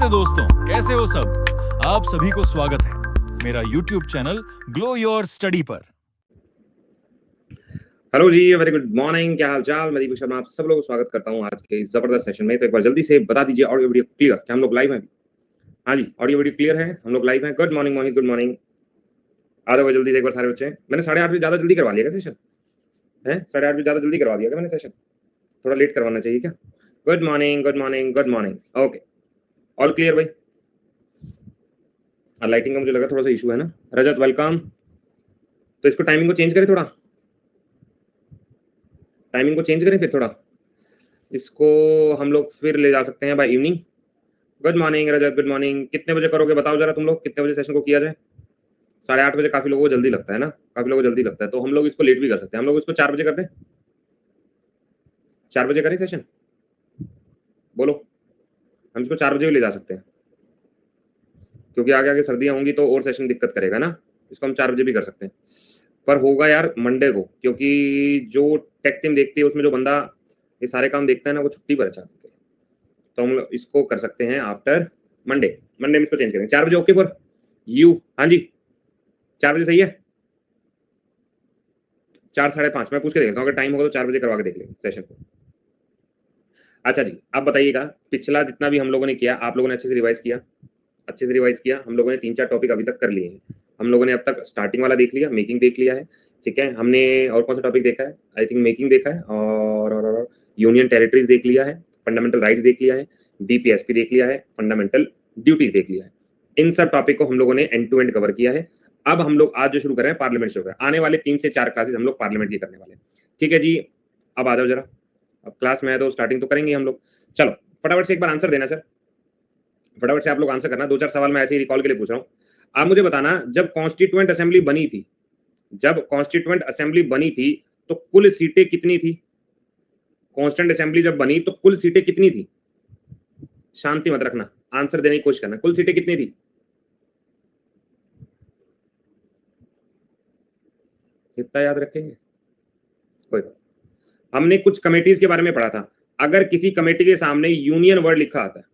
नमस्ते दोस्तों, कैसे हो सब। आप सभी को स्वागत है मेरा YouTube channel glow your study पर। हेलो जी, वेरी गुड मॉर्निंग। क्या हाल चाल। मैं दीपक शर्मा आप सब लोगों को स्वागत करता हूं आज के जबरदस्त सेशन में। तो एक बार जल्दी से बता दीजिए, ऑडियो वीडियो क्लियर? क्या हम लोग लाइव हैं? हाँ जी, ऑडियो वीडियो क्लियर है, हम लोग लाइव हैं। गुड मॉर्निंग मोहित, गुड मॉर्निंग। आ जाओ जल्दी से एक बार सारे बच्चे। मैंने 8:30 ज्यादा जल्दी करवा लिया क्या सेशन? है 8:30 ज्यादा जल्दी करवा दिया क्या मैंने सेशन? थोड़ा लेट करवाना चाहिए क्या? Good morning, good morning, good morning. Okay, all clear भाई। लाइटिंग का मुझे लगा थोड़ा सा इशू है ना। रजत वेलकम। तो इसको टाइमिंग को चेंज करें, थोड़ा टाइमिंग को चेंज करें, फिर थोड़ा इसको हम लोग फिर ले जा सकते हैं by evening. Good morning Rajat, good morning. कितने बजे करोगे बताओ जरा तुम लोग, कितने बजे सेशन को किया जाए? 8:30 बजे काफी लोगों को जल्दी लगता है ना, काफी लोगों को जल्दी लगता है, तो हम लोग इसको लेट भी कर सकते हैं। हम लोग इसको 4 बजे कर दें, 4 बजे करें सेशन? बोलो, हम इसको 4 बजे भी ले जा सकते हैं, क्योंकि आगे आगे सर्दियां होंगी तो और सेशन दिक्कत करेगा ना। इसको हम 4 बजे भी कर सकते हैं, पर होगा यार मंडे को, क्योंकि जो टेक टीम देखती है उसमें जो बंदा ये सारे काम देखता है ना, वो छुट्टी पर है 4 बजे। तो हम लोग इसको कर सकते हैं आफ्टर मंडे। मंडे में इसको चेंज करेंगे 4 बजे। Okay for you? हाँ जी, 4 बजे सही है। 4 साढ़े 5 मैं पूछ के देखता हूँ, अगर टाइम होगा तो 4 बजे करवा के देख लेंगे सेशन को। अच्छा जी, अब बताइएगा, पिछला जितना भी हम लोगों ने किया आप लोगों ने अच्छे से रिवाइज किया? अच्छे से रिवाइज किया। हम लोगों ने 3-4 टॉपिक अभी तक कर लिए हैं। हम लोगों ने अब तक स्टार्टिंग वाला देख लिया, मेकिंग देख लिया है, ठीक है। हमने और कौन सा टॉपिक देखा है? आई थिंक मेकिंग देखा है, और यूनियन टेरिटरीज देख लिया है, फंडामेंटल राइट्स देख लिया है, डीपीएसपी देख लिया है, फंडामेंटल ड्यूटीज देख लिया है। इन सब टॉपिक को हम लोगों ने एंड टू एंड कवर किया है। अब हम लोग आज जो शुरू कर रहे हैं पार्लियामेंट शुरू कर रहे हैं। आने वाले 3 से 4 क्लासेस हम लोग पार्लियामेंट की करने वाले हैं, ठीक है जी। अब आ जाओ जरा, अब क्लास में है तो स्टार्टिंग तो करेंगे हम लोग। चलो फटाफट से एक बार आंसर देना सर, फटाफट से आप लोग आंसर करना। 2-4 सवाल मैं ऐसे ही रिकॉल के लिए पूछ रहा हूँ। आप मुझे बताना, जब कॉन्स्टिट्यूएंट असेंबली बनी थी, जब कॉन्स्टिट्यूएंट असेंबली बनी थी तो कुल सीटें कितनी थी? कॉन्स्टेंट असेंबली जब बनी तो कुल सीटें कितनी थी? शांति मत रखना, आंसर देने की कोशिश करना। कुल सीटें कितनी थी? इतना याद रखेंगे? कोई बात। हमने कुछ कमेटीज के बारे में पढ़ा था। अगर किसी कमेटी के सामने यूनियन वर्ड लिखा आता है,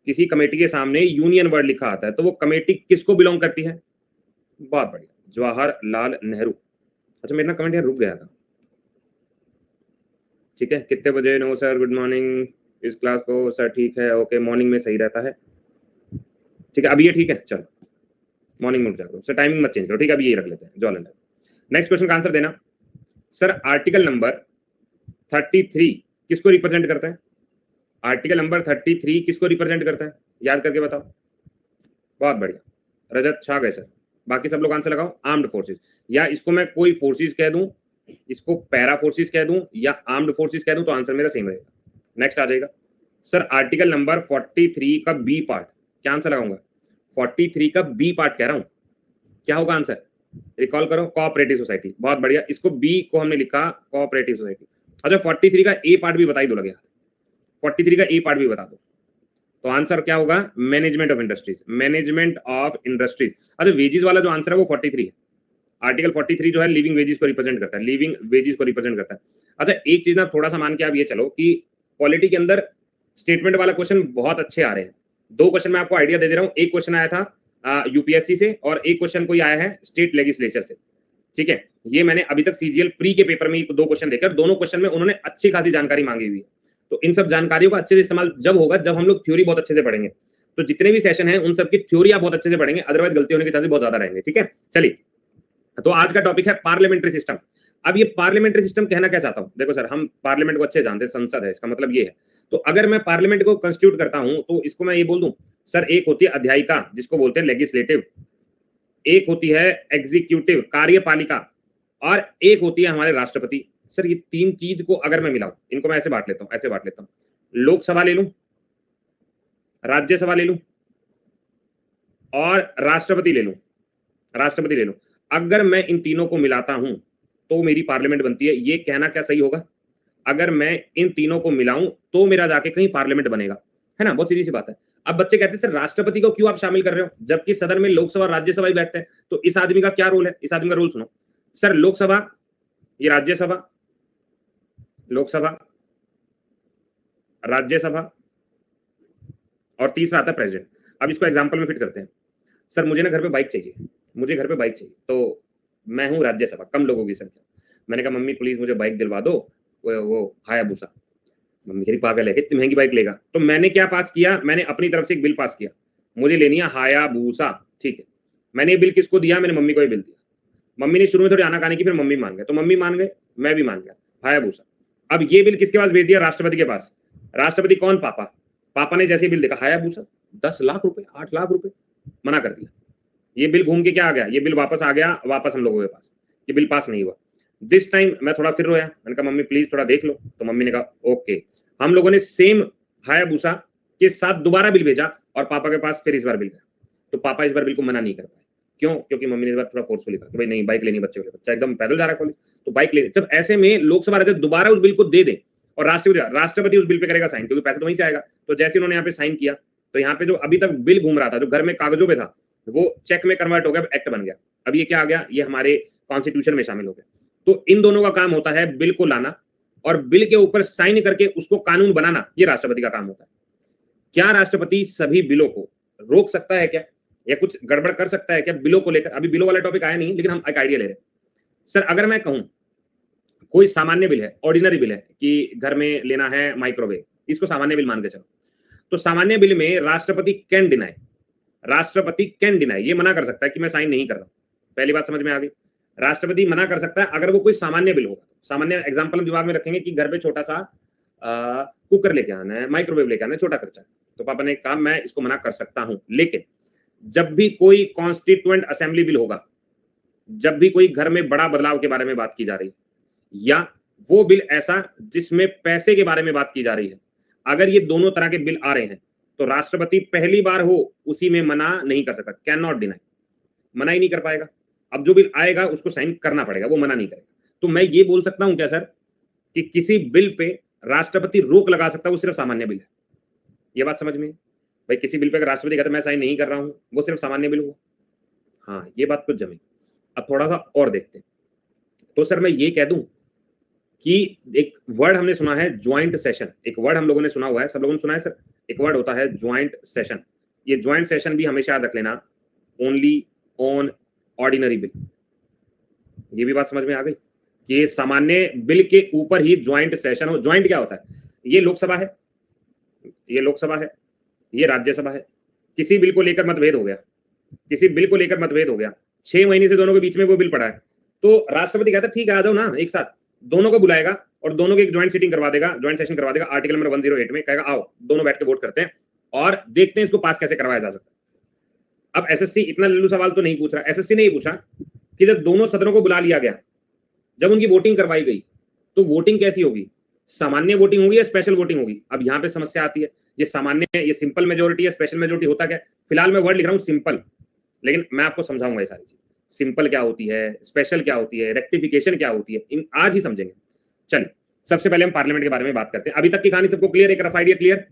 किसी कमेटी के सामने यूनियन वर्ड लिखा आता है, तो वो कमेटी किसको बिलोंग करती है? बहुत बढ़िया, जवाहरलाल नेहरू। अच्छा मेरा कमेंट यार रुक गया था, ठीक है। कितने बजे? No sir, good morning. इस क्लास को सर ठीक है, ओके, मॉर्निंग में सही रहता है, ठीक है। अभी ये ठीक है, चलो मॉर्निंग में उठ जाओ सर, टाइमिंग मत चेंज करो, ठीक है। अभी यही रख लेते हैं जो अलग। नेक्स्ट क्वेश्चन का आंसर देना सर। आर्टिकल नंबर 33 किसको रिप्रेजेंट करता है? आर्टिकल नंबर 33 किसको रिप्रेजेंट करता है? याद करके बताओ। बहुत बढ़िया, रजत छा गए सर। बाकी सब लोग आंसर लगाओ। आर्म्ड फोर्सेस, या इसको मैं कोई फोर्सेस कह दूं, इसको पैरा फोर्सेस कह दूं, या आर्म्ड फोर्सेस कह दूं, तो आंसर मेरा सेम रहेगा। नेक्स्ट आ जाएगा सर, आर्टिकल नंबर 43 का बी पार्ट। क्या आंसर लगाऊंगा? 43 का बी पार्ट कह रहा हूं, क्या होगा आंसर? रिकॉल करो। Cooperative society. बहुत बढ़िया, इसको बी को हमने लिखा कोऑपरेटिव सोसाइटी। अच्छा 43 का ए पार्ट भी बताई दो लगे, 43 का ए पार्ट भी बता दो, तो आंसर क्या होगा? Management of industries, management of industries. अच्छा वेजेस वाला जो आंसर है वो 43 है। आर्टिकल 43 जो है लिविंग वेजेस को रिप्रेजेंट करता है, लिविंग वेजेस को रिप्रेजेंट करता है। अच्छा एक चीज ना थोड़ा सा मान के आप ये चलो कि पॉलिटी के अंदर स्टेटमेंट वाला क्वेश्चन बहुत अच्छे आ रहे हैं। 2 क्वेश्चन मैं आपको आइडिया दे दे रहा हूँ। एक क्वेश्चन आया था यूपीएससी से, और एक क्वेश्चन कोई आया है स्टेट लेजिस्लेचर से, ठीक है। ये मैंने अभी तक सीजीएल प्री के पेपर में 2 क्वेश्चन देकर, दोनों क्वेश्चन में उन्होंने अच्छी खासी जानकारी मांगी हुई है। तो इन सब जानकारियों का अच्छे से इस्तेमाल जब होगा जब हम लोग थ्योरी बहुत अच्छे से पढ़ेंगे। तो जितने भी सेशन हैं उन सबकी थ्योरी आप बहुत अच्छे से पढ़ेंगे, अदरवाइज गलती होने के चांसेस बहुत ज्यादा रहेंगे, ठीक है। चलिए, तो आज का टॉपिक है पार्लियामेंट्री सिस्टम। अब ये पार्लियामेंट्री सिस्टम कहना क्या चाहता हूं, देखो सर हम पार्लियामेंट को अच्छे जानते हैं, संसद है, इसका मतलब ये है। तो अगर मैं पार्लियामेंट को कंस्टिट्यूट करता हूं तो इसको मैं ये बोल दूं सर, एक होती है अध्यायिका जिसको बोलते हैं लेजिस्लेटिव, एक होती है एग्जीक्यूटिव कार्यपालिका, और एक होती है हमारे राष्ट्रपति। सर ये 3 चीज को अगर मैं मिलाऊं, इनको मैं ऐसे बांट लेता हूं, ऐसे बांट लेता हूं। लोकसभा ले लूं, राज्यसभा ले लूं, और राष्ट्रपति ले लूं, राष्ट्रपति ले लूं। अगर मैं इन तीनों को मिलाता हूं तो मेरी पार्लियामेंट बनती है। ये कहना क्या सही होगा? अगर मैं इन तीनों को मिलाऊं तो मेरा जाके कहीं पार्लियामेंट बनेगा, है ना। बहुत सीधी सी बात है। अब बच्चे कहते हैं सर राष्ट्रपति को क्यों आप शामिल कर रहे हो, जबकि सदन में लोकसभा राज्यसभा ही बैठते हैं। तो इस आदमी का क्या रोल है? इस आदमी का रोल सुनो सर। लोकसभा, ये राज्यसभा, लोकसभा, राज्यसभा, और तीसरा आता है प्रेसिडेंट। अब इसको एग्जाम्पल में फिट करते हैं। सर मुझे ना घर पे बाइक चाहिए, मुझे घर पे बाइक चाहिए, तो मैं हूँ राज्यसभा, कम लोगों की संख्या। मैंने कहा मम्मी प्लीज मुझे बाइक दिलवा दो, वो हायाबुसा। मम्मी कह रही पागल है, कितनी महंगी बाइक लेगा। तो मैंने क्या पास किया, मैंने अपनी तरफ से एक बिल पास किया, मुझे लेनी है हायाबुसा, ठीक है। मैंने ये बिल किसको दिया, मैंने मम्मी को ये बिल दिया। मम्मी ने शुरू में थोड़ी आनाकानी की, फिर मम्मी मान गए, तो मम्मी मान गए, मैं भी मान गया, हायाबुसा। अब ये बिल किसके पास भेज दिया, राष्ट्रपति के पास। राष्ट्रपति कौन, पापा। पापा ने जैसे बिल देखा, हायाबुसा 10 लाख रुपए, 8 लाख रुपए, मना कर दिया। ये बिल घूम के क्या आ गया, ये बिल वापस आ गया, वापस हम लोगों के पास, ये बिल पास नहीं हुआ। दिस टाइम मैं थोड़ा फिर रोया, मैंने कहा मम्मी प्लीज थोड़ा देख लो, तो मम्मी ने कहा ओके। हम लोगों ने सेम हायाबुसा के साथ दोबारा बिल भेजा और पापा के पास फिर इस बार बिल गया। तो पापा इस बार बिल को मना नहीं कर पाए, क्यों, क्योंकि मम्मी ने इस बार थोड़ा फोर्सफुली कहा कि भाई नहीं बाइक लेनी बच्चे को, बच्चा एकदम पैदल जा रहा है कॉलेज, तो बाइक ले। जब ऐसे में लोकसभा रहते दोबारा उस बिल को दे दे और राष्ट्रपति उस बिल पे करेगा साइन, क्योंकि पैसे तो वहीं से आएगा। तो जैसे उन्होंने यहाँ पे साइन किया, तो यहाँ पे जो अभी तक बिल घूम रहा था, जो घर में कागजों पे था, वो चेक में कन्वर्ट हो गया, एक्ट बन गया। अब ये क्या आ गया, ये हमारे कॉन्स्टिट्यूशन में शामिल हो गया। तो इन दोनों का काम होता है बिल को लाना और बिल के ऊपर साइन करके उसको कानून बनाना, ये राष्ट्रपति का काम होता है। क्या राष्ट्रपति सभी बिलों को रोक सकता है क्या, या कुछ गड़बड़ कर सकता है क्या बिलों को लेकर? अभी बिलों वाला टॉपिक आया नहीं, लेकिन हम एक आइडिया ले रहे हैं। सर अगर मैं कहूं कोई सामान्य बिल है, ऑर्डिनरी बिल है, कि घर में लेना है माइक्रोवेव, इसको सामान्य बिल मान के चलो, तो सामान्य बिल में राष्ट्रपति कैन डिनाई, राष्ट्रपति कैन डिनाई, ये मना कर सकता है कि मैं साइन नहीं कर रहा हूं। पहली बात समझ में आ गई, राष्ट्रपति मना कर सकता है अगर वो कोई सामान्य बिल होगा। सामान्य एग्जांपल दिमाग में रखेंगे कि घर पे छोटा सा कुकर लेके आना है, माइक्रोवेव लेके आना है, छोटा खर्चा, तो पापा ने कहा मैं इसको मना कर सकता हूं। लेकिन जब भी कोई कॉन्स्टिट्यूएंट असेंबली बिल होगा, जब भी कोई घर में बड़ा बदलाव के बारे में बात की जा रही है, या वो बिल ऐसा जिसमें पैसे के बारे में बात की जा रही है, अगर ये दोनों तरह के बिल आ रहे हैं, तो राष्ट्रपति पहली बार हो उसी में मना नहीं कर सकता, कैन नॉट डिनाई, मना ही नहीं कर पाएगा। अब जो बिल आएगा उसको साइन करना पड़ेगा, वो मना नहीं करेगा। तो मैं ये बोल सकता हूं क्या सर कि किसी बिल पे राष्ट्रपति रोक लगा सकता है, वो सिर्फ सामान्य बिल है? ये बात समझ में भाई, किसी बिल पे अगर राष्ट्रपति कहता है मैं साइन नहीं कर रहा हूं, वो सिर्फ सामान्य बिल हुआ। हाँ ये बात कुछ जमी। अब थोड़ा सा और देखते हैं। तो सर मैं ये कह दूं कि एक वर्ड हमने सुना है ज्वाइंट सेशन, एक वर्ड हम लोगों ने सुना हुआ है, सब लोगों ने सुना है सर, एक वर्ड होता है ज्वाइंट सेशन। ये ज्वाइंट सेशन भी हमेशा याद रख लेना, ओनली ऑन ऑर्डिनरी बिल। ये भी बात समझ में आ गई कि सामान्य बिल के ऊपर ही ज्वाइंट सेशन हो। ज्वाइंट क्या होता है, ये लोकसभा है, ये लोकसभा है, ये राज्यसभा है, किसी बिल को लेकर मतभेद हो गया, किसी बिल को लेकर मतभेद हो गया, 6 महीने से दोनों के बीच में वो बिल पड़ा है, तो राष्ट्रपति कहता है ठीक है आ जाओ ना, एक साथ दोनों को बुलाएगा और दोनों की एक ज्वाइंट सीटिंग करवा देगा, ज्वाइंट सेशन करवा देगा, आर्टिकल नंबर 108 में कहेगा आओ दोनों बैठ के वोट करते हैं और देखते हैं इसको पास कैसे करवाया जा सकता है। अब एसएससी इतना लल्लू सवाल तो नहीं पूछ रहा, एसएससी ने ये पूछा कि जब दोनों सदनों को बुला लिया गया, जब उनकी वोटिंग करवाई गई, तो वोटिंग कैसी होगी, सामान्य वोटिंग होगी या स्पेशल वोटिंग होगी? अब यहाँ पे समस्या आती है, ये सामान्य, ये सिंपल मेजोरिटी है, स्पेशल मेजोरिटी होता क्या? फिलहाल मैं वर्ड लिख रहा हूँ सिंपल, लेकिन मैं आपको समझाऊंगा ये सारी चीज, सिंपल क्या होती है, स्पेशल क्या होती है, रेक्टिफिकेशन क्या होती है, इन आज ही समझेंगे। चलिए सबसे पहले हम पार्लियामेंट के बारे में बात करते हैं। अभी तक की कहानी सबको क्लियर, एक रफ आइडिया क्लियर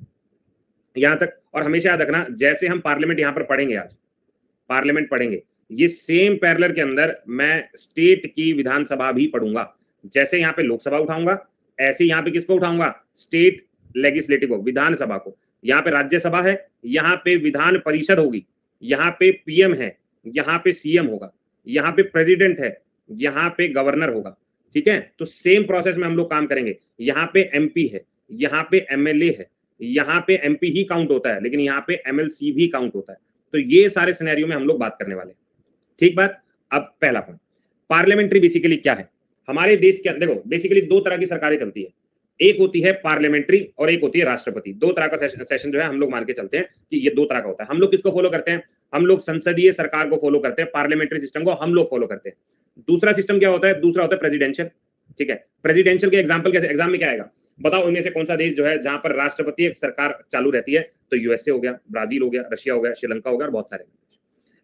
यहां तक? और हमेशा याद रखना, जैसे हम पार्लियामेंट यहां पर पढ़ेंगे, आज पार्लियामेंट पढ़ेंगे, ये सेम पैरेलल के अंदर मैं स्टेट की विधानसभा भी पढ़ूंगा। जैसे यहाँ पे लोकसभा उठाऊंगा, ऐसे यहाँ पे किसको उठाऊंगा, स्टेट लेजिस्लेटिव को, विधानसभा को। यहाँ पे राज्यसभा है, यहाँ पे विधान परिषद होगी, यहाँ पे पीएम है, यहाँ पे सीएम होगा, यहाँ पे प्रेसिडेंट है, यहाँ पे गवर्नर होगा, ठीक है। तो सेम प्रोसेस में हम लोग काम करेंगे। यहाँ पे एमपी है, यहाँ पे एमएलए है, यहाँ पे एमपी ही काउंट होता है, लेकिन यहाँ पे एमएलसी भी काउंट होता है। तो ये सारे सिनेरियो में हम लोग बात करने वाले हैं, ठीक बात। अब पहला पॉइंट, पार्लियामेंट्री बेसिकली क्या है हमारे देश के अंदर? देखो बेसिकली दो तरह की सरकारें चलती है, एक होती है पार्लियामेंट्री और एक होती है राष्ट्रपति। दो तरह का सेशन जो है हम लोग मान के चलते हैं कि ये दो तरह का होता है। हम लोग किसको फॉलो करते हैं? हम लोग संसदीय सरकार को फॉलो करते हैं, पार्लियामेंट्री सिस्टम को हम लोग फॉलो करते हैं। दूसरा सिस्टम क्या होता है? दूसरा होता है प्रेसिडेंशियल, ठीक है। प्रेसिडेंशियल के एग्जाम्पल कैसे, एग्जाम में क्या आएगा बताओ, इनमें से कौन सा देश जो है जहां पर राष्ट्रपति एक सरकार चालू रहती है? तो यूएसए हो गया, ब्राजील हो गया, रशिया हो गया, श्रीलंका हो गया और बहुत सारे।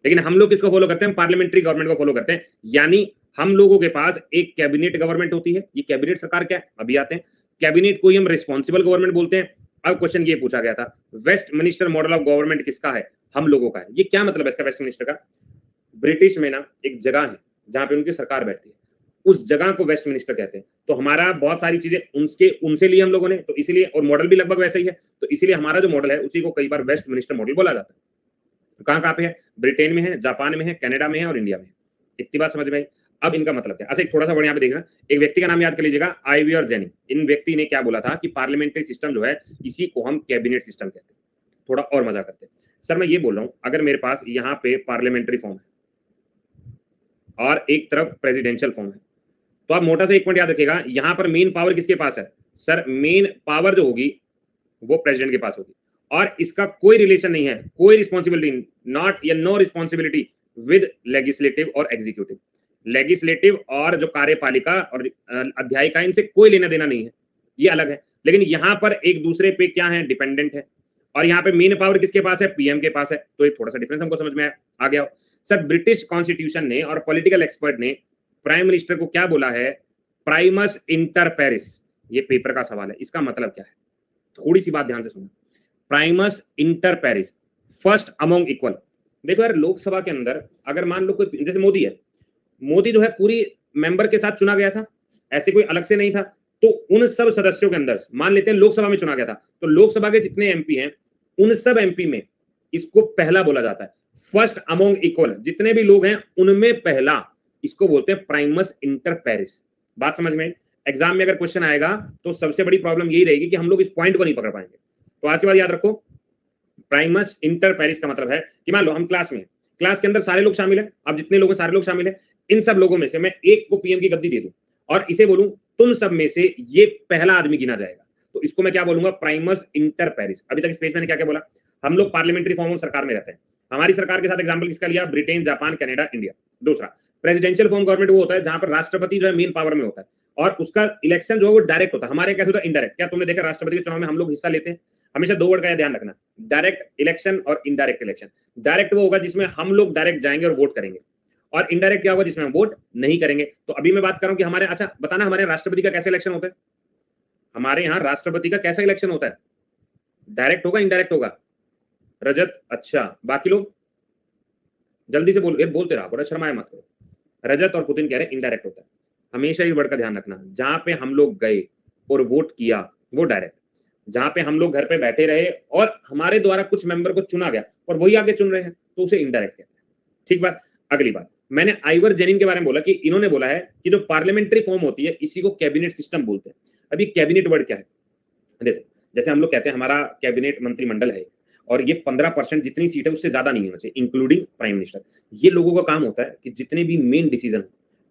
लेकिन हम लोग किसको फॉलो करते हैं? पार्लियामेंट्री गवर्नमेंट को फॉलो करते हैं। यानी हम लोगों के पास एक कैबिनेट गवर्नमेंट होती है। ये कैबिनेट सरकार क्या है अभी आते हैं। कैबिनेट को ही हम रिस्पॉन्सिबल गवर्नमेंट बोलते हैं। अब क्वेश्चन ये पूछा गया था, Westminster model of government किसका है? हम लोगों का है। ये क्या मतलब है इसका वेस्ट मिनिस्टर का? ब्रिटिश में ना एक जगह है जहां पे उनकी सरकार बैठती है, उस जगह को वेस्टमिनिस्टर कहते हैं। तो हमारा बहुत सारी चीजें उनसे लिए हम लोगों ने, तो इसीलिए, और मॉडल भी लगभग वैसा ही है, तो इसीलिए हमारा जो मॉडल है उसी को कई बार वेस्टमिनिस्टर मॉडल बोला जाता है। कहाँ कहाँ पे है? ब्रिटेन में है, जापान में है, कनाडा में है और इंडिया में है। इतनी बात समझ में आई? अब इनका मतलब क्या? अच्छा, एक थोड़ा सा वर्ड यहाँ पे देखना, एक व्यक्ति का नाम याद कर लीजिएगा, आईवी और जेनिंग। इन व्यक्ति ने क्या बोला था कि पार्लियामेंट्री सिस्टम जो है इसी को हम कैबिनेट सिस्टम कहते हैं। थोड़ा और मजा करते हैं। सर मैं ये बोल रहा हूं, अगर मेरे पास यहाँ पे पार्लियामेंट्री फॉर्म है और एक तरफ प्रेसिडेंशियल फॉर्म है, तो आप मोटा सा एक पॉइंट याद रखिएगा, यहां पर मेन पावर किसके पास है? सर मेन पावर जो होगी वो प्रेसिडेंट के पास होगी, और इसका कोई रिलेशन नहीं है, कोई रिस्पॉन्सिबिलिटी, नॉट या नो रिस्पॉन्सिबिलिटी विद लेजिस्लेटिव और एग्जीक्यूटिव। लेजिस्लेटिव और जो कार्यपालिका और अध्यायिका, इनसे कोई लेना देना नहीं है, ये अलग है। लेकिन यहाँ पर एक दूसरे पे क्या है? डिपेंडेंट है। और यहाँ पे मेन पावर किसके पास है? पीएम के पास है। तो एक थोड़ा सा डिफरेंस हमको समझ में आ गया। सर ब्रिटिश कॉन्स्टिट्यूशन ने और पॉलिटिकल एक्सपर्ट ने प्राइम मिनिस्टर को क्या बोला है? Primus inter Paris. ये पेपर का सवाल है, इसका मतलब क्या है? थोड़ी सी बात ध्यान से सुनो। Primus inter Paris, first among equal. देखो यार, लोकसभा के अंदर अगर मान लो कोई, जैसे मोदी है, मोदी जो है पूरी मेंबर के साथ चुना गया था, ऐसे कोई अलग से नहीं था। तो उन सब सदस्यों के अंदर मान लेते हैं लोकसभा में चुना गया था, तो लोकसभा के जितने एमपी हैं उन सब एमपी में इसको पहला बोला जाता है, फर्स्ट अमोंग इक्वल। जितने भी लोग हैं उनमें पहला, इसको बोलते हैं प्राइमस इंटर पेरिस। बात समझ में? एग्जाम में अगर क्वेश्चन आएगा तो सबसे बड़ी प्रॉब्लम यही रहेगी कि हम लोग इस पॉइंट को नहीं पकड़ पाएंगे। तो आज के बाद याद रखो, प्राइमस इंटर पेरिस का मतलब है कि मान लो हम क्लास में, क्लास के अंदर सारे लोग शामिल हैं, अब जितने लोग हैं सारे लोग शामिल हैं, इन सब लोगों में से मैं एक को पीएम की गद्दी दे दूं और इसे बोलूं तुम सब में से ये पहला आदमी गिना जाएगा, तो इसको मैं क्या बोलूंगा? Primus inter Paris. अभी तक इस पेज में क्या क्या बोला? हम लोग पार्लियामेंट्री फॉर्म ऑफ सरकार में रहते हैं। हमारी सरकार के साथ एग्जांपल किसका लिया? Britain, Japan, Canada, India. दूसरा, प्रेसिडेंशियल फॉर्म गवर्नमेंट वो होता है जहां पर राष्ट्रपति जो है मेन पावर में होता है और उसका इलेक्शन जो है वो डायरेक्ट होता है। हमारे कैसे होता है? इनडायरेक्ट। क्या तुमने देखा राष्ट्रपति के चुनाव में हम लोग हिस्सा लेते हैं? हमेशा दो वर्ड का ध्यान रखना, डायरेक्ट इलेक्शन और इनडायरेक्ट इलेक्शन। डायरेक्ट वो होगा जिसमें हम लोग डायरेक्ट जाएंगे और वोट करेंगे, और इनडायरेक्ट क्या होगा? जिसमें हम वोट नहीं करेंगे। तो अभी मैं बात कर रहा हूं कि हमारे, अच्छा बताना, हमारे राष्ट्रपति का कैसे इलेक्शन होता है? हमारे यहाँ राष्ट्रपति का कैसा इलेक्शन होता है? डायरेक्ट होगा, इनडायरेक्ट होगा? रजत, अच्छा बाकी लोग जल्दी से बोलते रहो, बड़ा शर्माए मत करो। रजत और पुतिन कह रहे हैं इनडायरेक्ट होता है। हमेशा इस वर्ड का ध्यान रखना, जहां पे हम लोग गए और वोट किया वो डायरेक्ट, जहां पे हम लोग घर पे बैठे रहे और हमारे द्वारा कुछ मेंबर को चुना गया और वही आगे चुन रहे हैं, तो उसे इनडायरेक्ट कहते हैं। ठीक बात। अगली बात, मैंने आइवर जेनिंग के बारे में बोला कि इन्होंने बोला है कि जो पार्लियामेंट्री फॉर्म होती है इसी को कैबिनेट सिस्टम बोलते हैं। अभी कैबिनेट वर्ड क्या है? देखो, जैसे हम लोग कहते हैं हमारा कैबिनेट मंत्रिमंडल है और ये 15% जितनी सीट है उससे ज्यादा नहीं होना चाहिए, इंक्लूडिंग प्राइम मिनिस्टर। ये लोगों का काम होता है कि जितने भी मेन डिसीजन,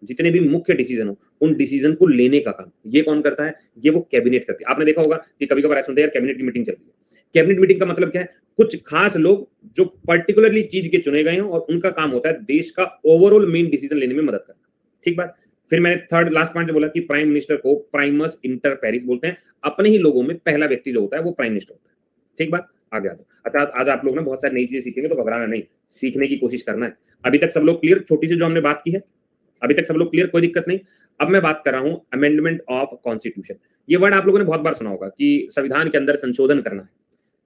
जितने भी मुख्य डिसीजन हो, उन डिसीजन को लेने का काम ये कौन करता है? ये वो कैबिनेट करती है। आपने देखा होगा कि कभी कभार ऐसा होता है यार कैबिनेट की मीटिंग चल रही है। कैबिनेट मीटिंग का मतलब क्या है? कुछ खास लोग जो पर्टिकुलरली चीज के चुने गए हैं और उनका काम होता है देश का ओवरऑल मेन डिसीजन लेने में मदद करना। ठीक बात। फिर मैंने थर्ड लास्ट पॉइंट बोला कि प्राइम मिनिस्टर को प्राइमस इंटर पेरिस बोलते हैं। अपने ही लोगों में पहला व्यक्ति जो होता है वो प्राइम मिनिस्टर होता है। ठीक बात। आगे आ दो। अच्छा, आज आप लोग ना बहुत सारी नई चीजें सीखेंगे, तो घबराना नहीं, सीखने की कोशिश करना है। अभी तक सब लोग क्लियर? छोटी सी जो हमने बात की है अभी तक सब लोग क्लियर, कोई दिक्कत नहीं। अब मैं बात कर रहा हूं अमेंडमेंट ऑफ कॉन्स्टिट्यूशन। ये वर्ड आप लोगों ने बहुत बार सुना होगा कि संविधान के अंदर संशोधन करना है।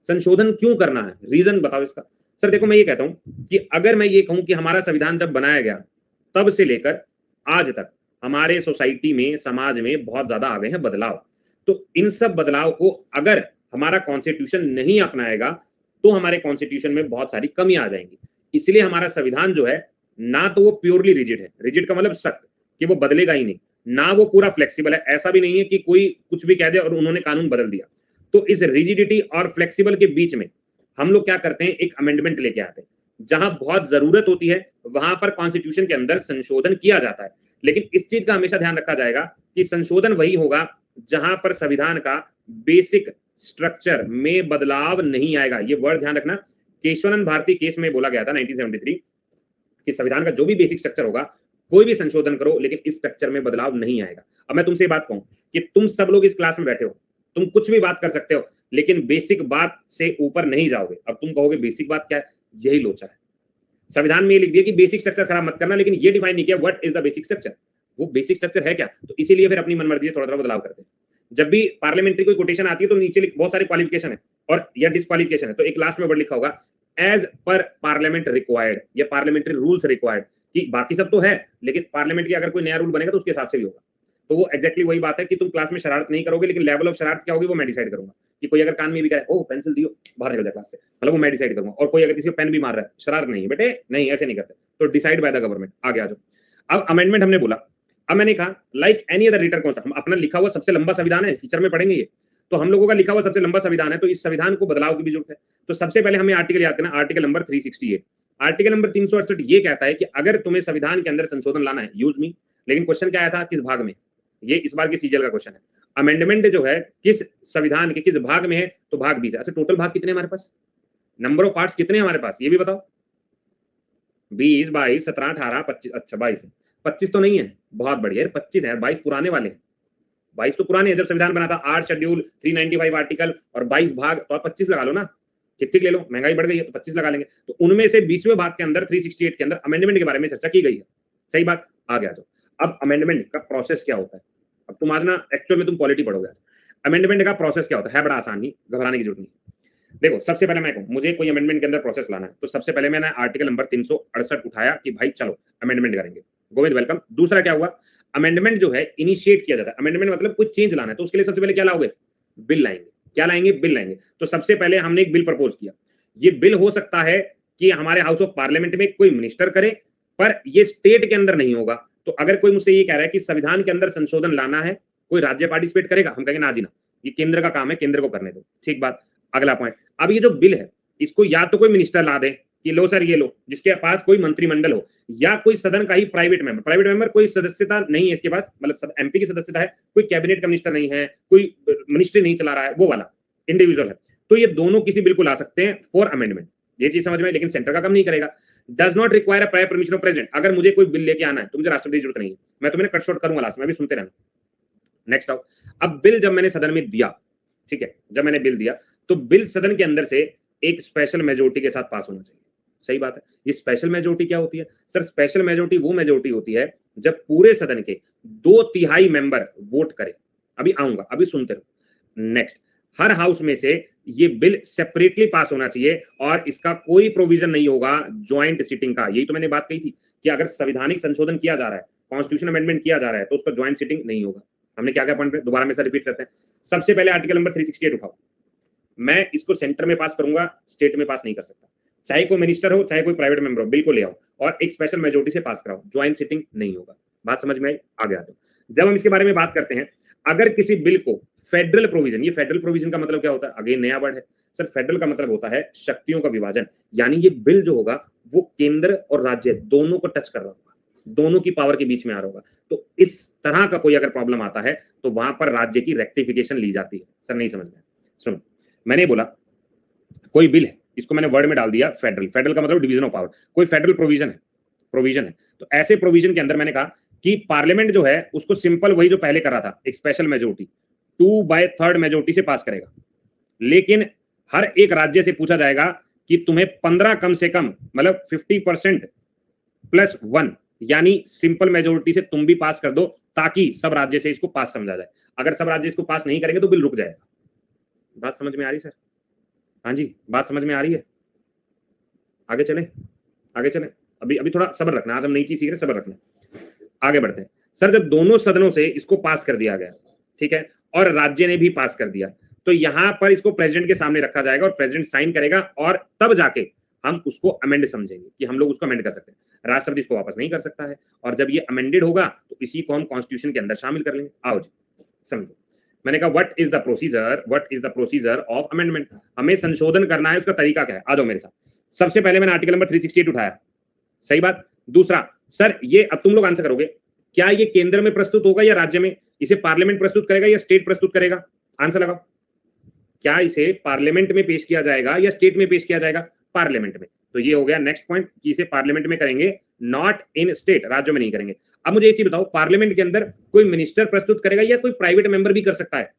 संशोधन क्यों करना है? रीजन बताओ इसका। सर देखो, मैं ये कहता हूं कि अगर मैं ये कहूं कि हमारा संविधान जब बनाया गया तब से लेकर आज तक हमारे सोसाइटी में, समाज में बहुत ज्यादा आ गए हैं बदलाव, तो इन सब बदलाव को अगर हमारा कॉन्स्टिट्यूशन नहीं अपनाएगा तो हमारे कॉन्स्टिट्यूशन में बहुत सारी कमियां आ जाएंगी। इसलिए हमारा संविधान जो है ना तो वो प्योरली रिजिड है, रिजिड का मतलब सख्त कि वो बदलेगा ही नहीं, ना वो पूरा फ्लेक्सिबल है। ऐसा भी नहीं है कि कोई कुछ भी कह दे और उन्होंने कानून बदल दिया। तो इस रिजिडिटी और फ्लेक्सिबल के बीच में हम लोग क्या करते हैं? एक अमेंडमेंट लेके आते हैं। जहां बहुत जरूरत होती है वहां पर कॉन्स्टिट्यूशन के अंदर संशोधन किया जाता है, लेकिन इस चीज का हमेशा ध्यान रखा जाएगा कि संशोधन वही होगा जहां पर संविधान का बेसिक स्ट्रक्चर में बदलाव नहीं आएगा। ये वर्ड ध्यान रखना। केशवानंद भारती केस में बोला गया था 1973 कि संविधान का जो भी बेसिक स्ट्रक्चर होगा, कोई भी संशोधन करो लेकिन इस स्ट्रक्चर में बदलाव नहीं आएगा। अब मैं तुमसे ये बात कहूं कि तुम सब लोग इस क्लास में बैठे हो, तुम कुछ भी बात कर सकते हो लेकिन बेसिक बात से ऊपर नहीं जाओगे। अब तुम कहोगे बेसिक बात क्या है? यही लोचा है। संविधान में ये लिख दिया कि बेसिक स्ट्रक्चर खराब मत करना, लेकिन ये डिफाइन नहीं किया what is the basic structure. वो बेसिक स्ट्रक्चर है क्या? तो इसीलिए फिर अपनी मनमर्जी से थोड़ा थोड़ा बदलाव करते हैं। जब भी पार्लियामेंट्री कोई कोटेशन आती है तो नीचे बहुत सारे क्वालिफिकेशन है और या डिस्क्वालिफिकेशन है, तो एक लास्ट में वर्ड लिखा होगा एज पर पार्लियामेंट रिक्वायर्ड या पार्लियामेंट्री रूल्स रिक्वायर्ड, कि बाकी सब तो है, लेकिन पार्लियामेंट की अगर कोई नया रूल बनेगा तो उसके हिसाब से भी होगा। तो वो एग्जैक्टली वही बात है कि तुम क्लास में शरारत नहीं करोगे, लेकिन लेवल ऑफ शरारत क्या होगी वो मैं डिसाइड करूंगा। कि कोई अगर कान में भी कहे ओ पेंसिल दियो, बाहर निकल जाए क्लास से, मतलब वो मैं डिसाइड करूंगा। और कोई अगर किसी को पेन भी मार रहा है, शरारत नहीं है बेटे, नहीं ऐसे नहीं करते, तो डिसाइड बाय द गवर्नमेंट। आगे आ जाओ। अब अमेंडमेंट हमने बोला, अब मैंने कहा like any other written constitution, अपना लिखा हुआ सबसे लंबा संविधान है, फीचर में पढ़ेंगे ये, तो हम लोगों का लिखा हुआ सबसे लंबा संविधान है, तो इस संविधान को बदलाव की भी जरूरत है। तो सबसे पहले हमें आर्टिकल याद करना, आर्टिकल नंबर 368। आर्टिकल नंबर 368 ये कहता है कि अगर तुम्हें संविधान के अंदर संशोधन लाना है, यूज मी, लेकिन क्वेश्चन क्या आया था, किस भाग में, ये इस बार की सीजीएल का क्वेश्चन है। अमेंडमेंट जो है किस संविधान के किस भाग में है, तो भाग 20 है। अच्छा टोटल भाग कितने हमारे पास, नंबर ऑफ पार्ट्स कितने हमारे पास, ये भी बताओ। 20, 22, 17, 18, 25, अच्छा 22 है, 25 तो नहीं है, बहुत बढ़िया, 25 है, 22 पुराने वाले हैं, 22 तो पुराने हैं, जब संविधान बना था। 8 शेड्यूल, 395 आर्टिकल और 22 भाग, तो आप 25 लगा लो ना, ठीक ठीक ले लो, महंगाई बढ़ गई है तो 25 लगा लेंगे। तो उनमें से 20वें भाग के अंदर 368 के अंदर अमेंडमेंट के बारे में चर्चा की गई है। सही बात, आगे आ जाओ। अब अमेंडमेंट का प्रोसेस क्या होता है, अब तुम आज ना एक्चुअल में तुम पॉलिटी पढ़ोगे। अमेंडमेंट का प्रोसेस क्या होता है बड़ा आसान ही, घबराने की जरूरत नहीं। देखो सबसे पहले मैं कहूं मुझे कोई अमेंडमेंट के अंदर प्रोसेस लाना है, तो सबसे पहले मैंने आर्टिकल नंबर 368 उठाया कि भाई चलो अमेंडमेंट करेंगे, गोविंद वेलकम। दूसरा क्या हुआ, अमेंडमेंट जो है इनिशिएट किया जाता है। अमेंडमेंट मतलब कुछ चेंज लाना है, तो उसके लिए सबसे पहले क्या लाओगे, बिल लाएंगे। क्या लाएंगे, बिल लाएंगे। तो सबसे पहले हमने एक बिल प्रपोज किया। ये बिल हो सकता है कि हमारे हाउस ऑफ पार्लियामेंट में कोई मिनिस्टर करे, पर ये स्टेट के अंदर नहीं होगा। तो अगर कोई मुझसे ये कह रहा है कि संविधान के अंदर संशोधन लाना है, कोई राज्य पार्टिसिपेट करेगा, हम कहेंगे ना जी ना, ये केंद्र का काम है, केंद्र को करने दो। ठीक बात, अगला पॉइंट। अब ये जो बिल है इसको या तो कोई मिनिस्टर ला दे कि लो सर ये लो, जिसके पास कोई मंत्रिमंडल हो, या कोई सदन का ही प्राइवेट मेंबर कोई सदस्यता नहीं है इसके पास, मतलब एमपी की सदस्यता है, कोई कैबिनेट का मिनिस्टर नहीं है, कोई मिनिस्ट्री नहीं चला रहा है, वो वाला इंडिविजुअल है, तो ये दोनों किसी बिल को ला सकते हैं फॉर अमेंडमेंट। ये चीज समझ में, लेकिन सेंटर का काम नहीं करेगा। Does not require a prior permission of president. अगर मुझे कोई बिल लेके आना है तो मुझे राष्ट्रपति की जरूरत नहीं है, मैं तुम्हें कट शॉर्ट करूंगा लास्ट में, भी सुनते रहना। नेक्स्ट आओ। अब बिल जब मैंने सदन में दिया, ठीक है, जब मैंने बिल दिया तो बिल सदन के अंदर से एक स्पेशल मेजोरिटी के साथ पास होना चाहिए। सही बात है। ये स्पेशल मेजोरिटी क्या होती है सर, स्पेशल मेजोरिटी वो मेजोरिटी होती है जब पूरे सदन के 2/3 मेंबर वोट करें। अभी आऊंगा, अभी सुनते रहो। नेक्स्ट, हर हाउस में से ये बिल सेपरेटली पास होना चाहिए और इसका कोई प्रोविजन नहीं होगा ज्वाइंट सिटिंग का। यही तो मैंने बात कही थी कि अगर संवैधानिक संशोधन किया जा रहा है, कॉन्स्टिट्यूशन अमेंडमेंट किया जा रहा है, तो उसका ज्वाइंट सिटिंग नहीं होगा। हमने क्या क्या पॉइंट दोबारा में से रिपीट करते हैं। सबसे पहले आर्टिकल नंबर 368 उठाओ। मैं इसको सेंटर में पास करूंगा, स्टेट में पास नहीं कर सकता। चाहे कोई मिनिस्टर हो, चाहे कोई प्राइवेट मेंबर हो, बिल को ले आओ और एक स्पेशल मेजोरिटी से पास कराओ, ज्वाइंट सिटिंग नहीं होगा। बात समझ में आई, आगे आ जाओ। जब हम इसके बारे में बात करते हैं, अगर किसी बिल को फेडरल प्रोविजन, ये फेडरल प्रोविजन का मतलब क्या होता है, अगेन नया वर्ड है सर। फेडरल का मतलब होता है शक्तियों का विभाजन, यानी ये बिल जो होगा वो केंद्र और राज्य दोनों को टच कर रहा होगा, दोनों की पावर के बीच में आ रहा होगा। तो इस तरह का कोई अगर प्रॉब्लम आता है तो वहां पर राज्य की रेक्टिफिकेशन ली जाती है। सर नहीं समझ में, सुनो, मैंने बोला कोई बिल है, इसको मैंने वर्ड में डाल दिया फेडरल। फेडरल का मतलब डिवीजन ऑफ पावर, कोई फेडरल प्रोविजन है। तो ऐसे प्रोविजन के अंदर मैंने कहा कि पार्लियामेंट जो है उसको सिंपल वही जो पहले करा था, एक स्पेशल मेजोरिटी 2/3 मेजोरिटी से पास करेगा। लेकिन हर एक राज्य से पूछा जाएगा कि तुम्हें 15 कम से कम, मतलब 50% +1, यानी सिंपल मेजोरिटी से तुम भी पास कर दो, ताकि सब राज्य से इसको पास समझा जाए। अगर सब राज्य इसको पास नहीं करेंगे तो बिल रुक जाएगा। बात समझ में आ रही सर? हाँ जी, बात समझ में आ रही है? आगे चले, आगे चले। अभी थोड़ा सब्र रखना, आज हम नई चीज सीख रहे, सब्र रखना। आगे बढ़ते हैं सर। जब दोनों सदनों से इसको पास कर दिया गया, ठीक है, और राज्य ने भी पास कर दिया, तो यहां पर इसको प्रेसिडेंट के सामने रखा जाएगा और प्रेसिडेंट साइन करेगा, और तब जाके हम उसको अमेंड समझेंगे कि हम लोग उसको अमेंड कर सकते हैं। राष्ट्रपति इसको वापस नहीं कर सकता है, और जब ये अमेंडेड होगा तो इसी को हम कॉन्स्टिट्यूशन के अंदर शामिल कर लेंगे। आओ जी समझो। मैंने कहा what is the procedure of amendment. हमें संशोधन करना है, उसका तरीका क्या है, आ जाओ मेरे साथ। सबसे पहले मैंने आर्टिकल नंबर 368 उठाया, सही बात। दूसरा सर, ये अब तुम लोग आंसर करोगे, क्या ये केंद्र में प्रस्तुत होगा या राज्य में? इसे पार्लियामेंट प्रस्तुत करेगा या स्टेट प्रस्तुत करेगा? आंसर लगाओ। क्या इसे पार्लियामेंट में पेश किया जाएगा या स्टेट में पेश किया जाएगा? पार्लियामेंट में। तो ये हो गया नेक्स्ट पॉइंट कि इसे पार्लियामेंट में करेंगे, नॉट इन स्टेट, राज्यों में नहीं करेंगे। अब मुझे एक चीज बताओ, पार्लियामेंट के अंदर कोई मिनिस्टर प्रस्तुत करेगा या कोई प्राइवेट मेंबर भी कर सकता है?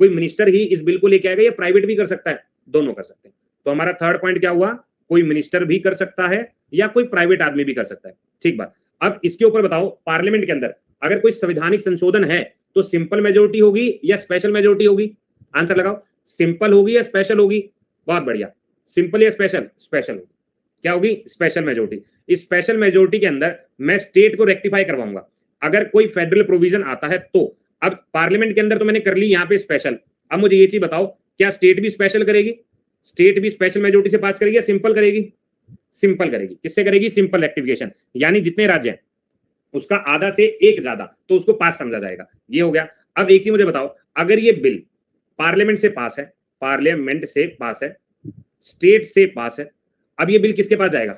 कोई मिनिस्टर ही इस बिल को लेके आएगा या प्राइवेट भी कर सकता है? दोनों कर सकते हैं। तो हमारा थर्ड पॉइंट क्या हुआ, कोई मिनिस्टर भी कर सकता है या कोई प्राइवेट आदमी भी कर सकता है। ठीक बात। अब इसके ऊपर बताओ, पार्लियामेंट के अंदर अगर कोई संवैधानिक संशोधन है तो सिंपल मेजोरिटी होगी या स्पेशल मेजोरिटी होगी? आंसर लगाओ। सिंपल होगी या स्पेशल होगी? बहुत बढ़िया, सिंपल या स्पेशल? स्पेशल होगी। क्या होगी? Special majority. इस स्पेशल मेजोरिटी के अंदर मैं स्टेट को रेक्टिफाई करवाऊंगा। अगर कोई फेडरल प्रोविजन आता है तो अब पार्लियामेंट के अंदर तो मैंने कर ली यहाँ पे स्पेशल। अब मुझे ये चीज बताओ, क्या स्टेट भी स्पेशल करेगी? स्टेट भी स्पेशल मेजोरिटी से पास करेगी या सिंपल करेगी? सिंपल करेगी। किससे करेगी? सिंपल रेक्टिफिकेशन, यानी जितने राज्य हैं उसका आधा से एक ज्यादा, तो उसको पास समझा जाएगा। ये हो गया। अब एक चीज मुझे बताओ, अगर ये बिल पार्लियामेंट से पास है, पार्लियामेंट से पास है, स्टेट से पास है, अब ये बिल किसके पास जाएगा?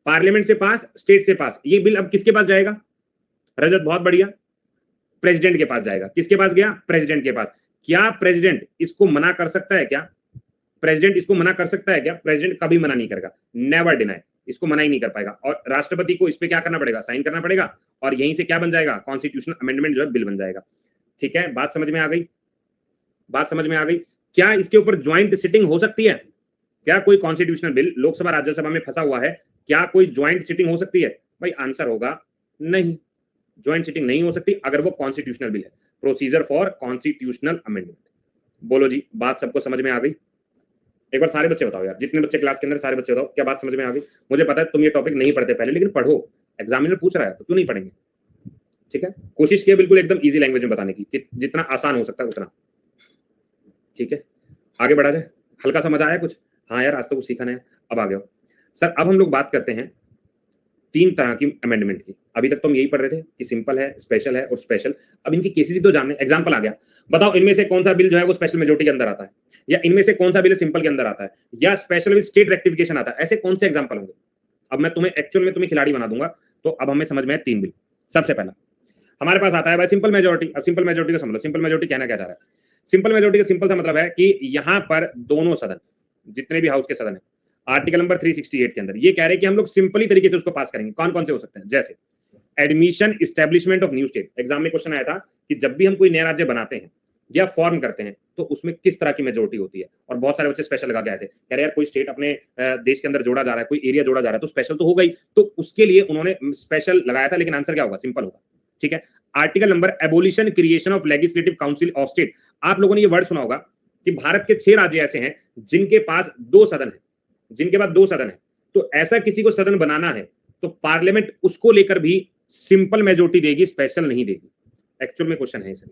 पार्लियामेंट से पास, स्टेट से पास, ये बिल अब किसके पास जाएगा? रजत बहुत बढ़िया, प्रेसिडेंट के पास जाएगा। किसके पास गया? प्रेसिडेंट के पास। क्या प्रेसिडेंट इसको मना कर सकता है? क्या प्रेसिडेंट इसको मना कर सकता है? क्या प्रेसिडेंट कभी मना नहीं करेगा, नेवर डिनाई, इसको मना ही नहीं कर पाएगा। और राष्ट्रपति को इस पे क्या करना पड़ेगा? साइन करना पड़ेगा, और यहीं से क्या बन जाएगा? कॉन्स्टिट्यूशनल अमेंडमेंट जो है बिल बन जाएगा। ठीक है, बात समझ में आ गई? बात समझ में आ गई? क्या इसके ऊपर ज्वाइंट सिटिंग हो सकती है? क्या कोई कॉन्स्टिट्यूशनल बिल लोकसभा राज्यसभा में फंसा हुआ है, क्या कोई ज्वाइंट सिटिंग हो सकती है? भाई आंसर होगा नहीं, ज्वाइंट सिटिंग नहीं हो सकती अगर वो कॉन्स्टिट्यूशनल बिल है। Procedure for constitutional amendment. बोलो जी, बात सबको समझ में आ गई? एक बार सारे बच्चे बताओ यार, जितने बच्चे क्लास के अंदर, सारे बच्चे बताओ क्या बात समझ में आ गई? मुझे पता है तुम ये टॉपिक नहीं पढ़ते पहले, लेकिन पढ़ो, एग्जामिनर पूछ रहा है तो क्यों नहीं पढ़ेंगे? ठीक है, कोशिश किया बिल्कुल एकदम इजी लैंग्वेज में बताने की, कि जितना आसान हो सकता है उतना। ठीक है, आगे बढ़ा जाए। हल्का सा मजा आया कुछ? हाँ यार, आज तो कुछ सीखा नहीं। अब आ गया सर, अब हम लोग बात करते हैं तीन तरह की अमेंडमेंट की। अभी तक तो हम यही पढ़ रहे थे कि सिंपल है, स्पेशल है और स्पेशल। अब इनकी केसेस भी तो जानने। एग्जांपल आ गया, बताओ इनमें से कौन सा बिल जो है वो स्पेशल मेजोरिटी के अंदर आता है, या इनमें से कौन सा बिल सिंपल के अंदर आता है, या स्पेशल विद स्टेट रेक्टिफिकेशन आता है। ऐसे कौन से एग्जांपल होंगे? अब मैं तुम्हें एक्चुअल में तुम्हें खिलाड़ी बना दूंगा। तो अब हमें समझ में है तीन बिल। सबसे पहला हमारे पास आता है भाई सिंपल मेजोरिटी। अब सिंपल मेजोरिटी का समझ लो, सिंपल मेजोरिटी कहना क्या चाह रहा है? सिंपल मेजोरिटी का सिंपल सा मतलब है कि यहां पर दोनों सदन, जितने भी हाउस के सदन है, आर्टिकल नंबर 368 के अंदर ये कह रहे हैं कि हम लोग सिंपली तरीके से उसको पास करेंगे। कौन कौन से हो सकते हैं? जैसे admission establishment of new state. Exam में क्वेश्चन आया था कि जब भी हम कोई नया राज्य बनाते हैं या फॉर्म करते हैं तो उसमें किस तरह की मेजोरिटी होती है। और बहुत सारे बच्चे स्पेशल लगा के आए थे, कह रहे यार कोई स्टेट अपने देश के अंदर जोड़ा जा रहा है, कोई एरिया जोड़ा जा रहा है, तो स्पेशल तो हो गई। तो उसके लिए उन्होंने स्पेशल लगाया था, लेकिन आंसर क्या होगा? सिंपल होगा। ठीक है, article number abolition creation of legislative council of state. आप लोगों ने ये वर्ड सुना होगा कि भारत के 6 राज्य ऐसे हैं जिनके पास 2 सदन है, जिनके पास 2 सदन है। तो ऐसा किसी को सदन बनाना है तो पार्लियामेंट उसको लेकर भी सिंपल मेजोरिटी देगी, स्पेशल नहीं देगी। एक्चुअल में क्वेश्चन है सर।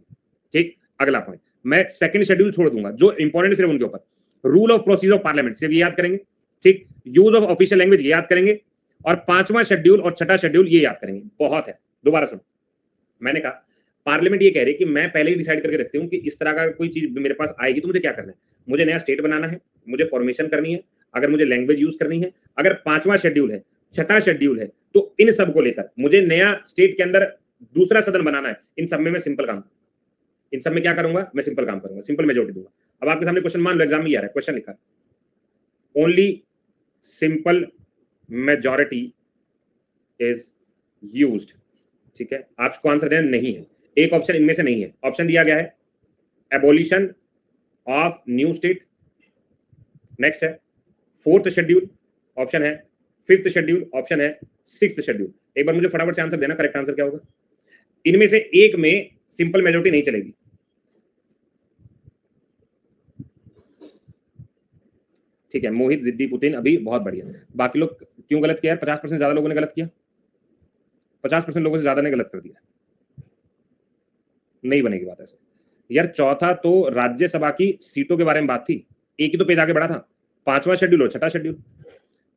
ठीक, अगला पॉइंट मैं सेकंड शेड्यूल छोड़ दूंगा, जो इंपॉर्टेंट सिर्फ उनके ऊपर। Rule of procedure of parliament सिर्फ ये याद करेंगे। ठीक, यूज ऑफ ऑफिशियल लैंग्वेज ये याद करेंगे, और 5वां शेड्यूल और 6ठा शेड्यूल ये याद करेंगे। बहुत है। दोबारा सुनो, मैंने कहा पार्लियामेंट ये कह रही है कि मैं पहले ही डिसाइड करके रखती हूँ कि इस तरह का कोई चीज मेरे पास आएगी तो मुझे क्या करना है। मुझे नया स्टेट बनाना है, मुझे फॉर्मेशन करनी है, अगर मुझे लैंग्वेज यूज करनी है, अगर 5वां शेड्यूल है, 6ठा शेड्यूल है, तो इन सब को लेकर मुझे नया स्टेट के अंदर दूसरा सदन बनाना है। इन सब में मैं सिंपल काम, इन सब में क्या करूंगा? मैं सिंपल काम करूंगा, सिंपल मेजोरिटी दूंगा। अब आपके सामने क्वेश्चन, मान लो एग्जाम में आ रहा है, क्वेश्चन लिखा only simple majority is used. ठीक है, आपको आंसर देना नहीं है, एक ऑप्शन इनमें से नहीं है। ऑप्शन दिया गया है abolition of new state, next है 4th शेड्यूल, ऑप्शन है 5th शेड्यूल, ऑप्शन है 6th शेड्यूल। एक बार मुझे फटाफट से आंसर देना, करेक्ट आंसर क्या होगा? इनमें से एक में सिंपल मेजोरिटी नहीं चलेगी। ठीक है, मोहित जिद्दी पुतिन अभी बहुत बढ़िया। बाकी लोग क्यों गलत किया? 50% ज्यादा लोगों ने गलत किया, 50% लोगों से ज्यादा ने गलत कर दिया। नहीं बनेगी बात ऐसे यार। चौथा तो राज्यसभा की सीटों के बारे में बात थी, एक ही तो पेज आगे बढ़ा था, 5वां शेड्यूल और 6ठा शेड्यूल।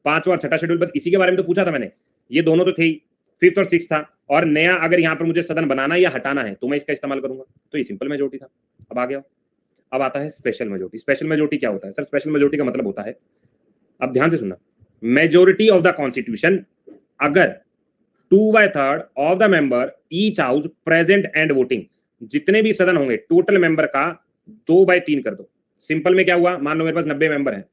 5वां और 6ठा शेड्यूल, बस इसी के बारे में तो पूछा था मैंने। ये दोनों तो थे ही, 5th और 6th था, और नया अगर यहाँ पर मुझे सदन बनाना या हटाना है तो मैं इसका इस्तेमाल करूंगा। तो ये सिंपल मेजोरिटी था। अब आ गया, अब आता है स्पेशल मेजोरिटी। स्पेशल मेजोरिटी क्या होता है सर? स्पेशल मेजोरिटी का मतलब होता है, अब ध्यान से सुनना, मेजोरिटी ऑफ द कॉन्स्टिट्यूशन अगर 2/3 of the member each house present and voting, जितने भी सदन होंगे टोटल मेंबर का 2/3 कर दो। सिंपल में क्या हुआ? मान लो मेरे पास 90 मेंबर है,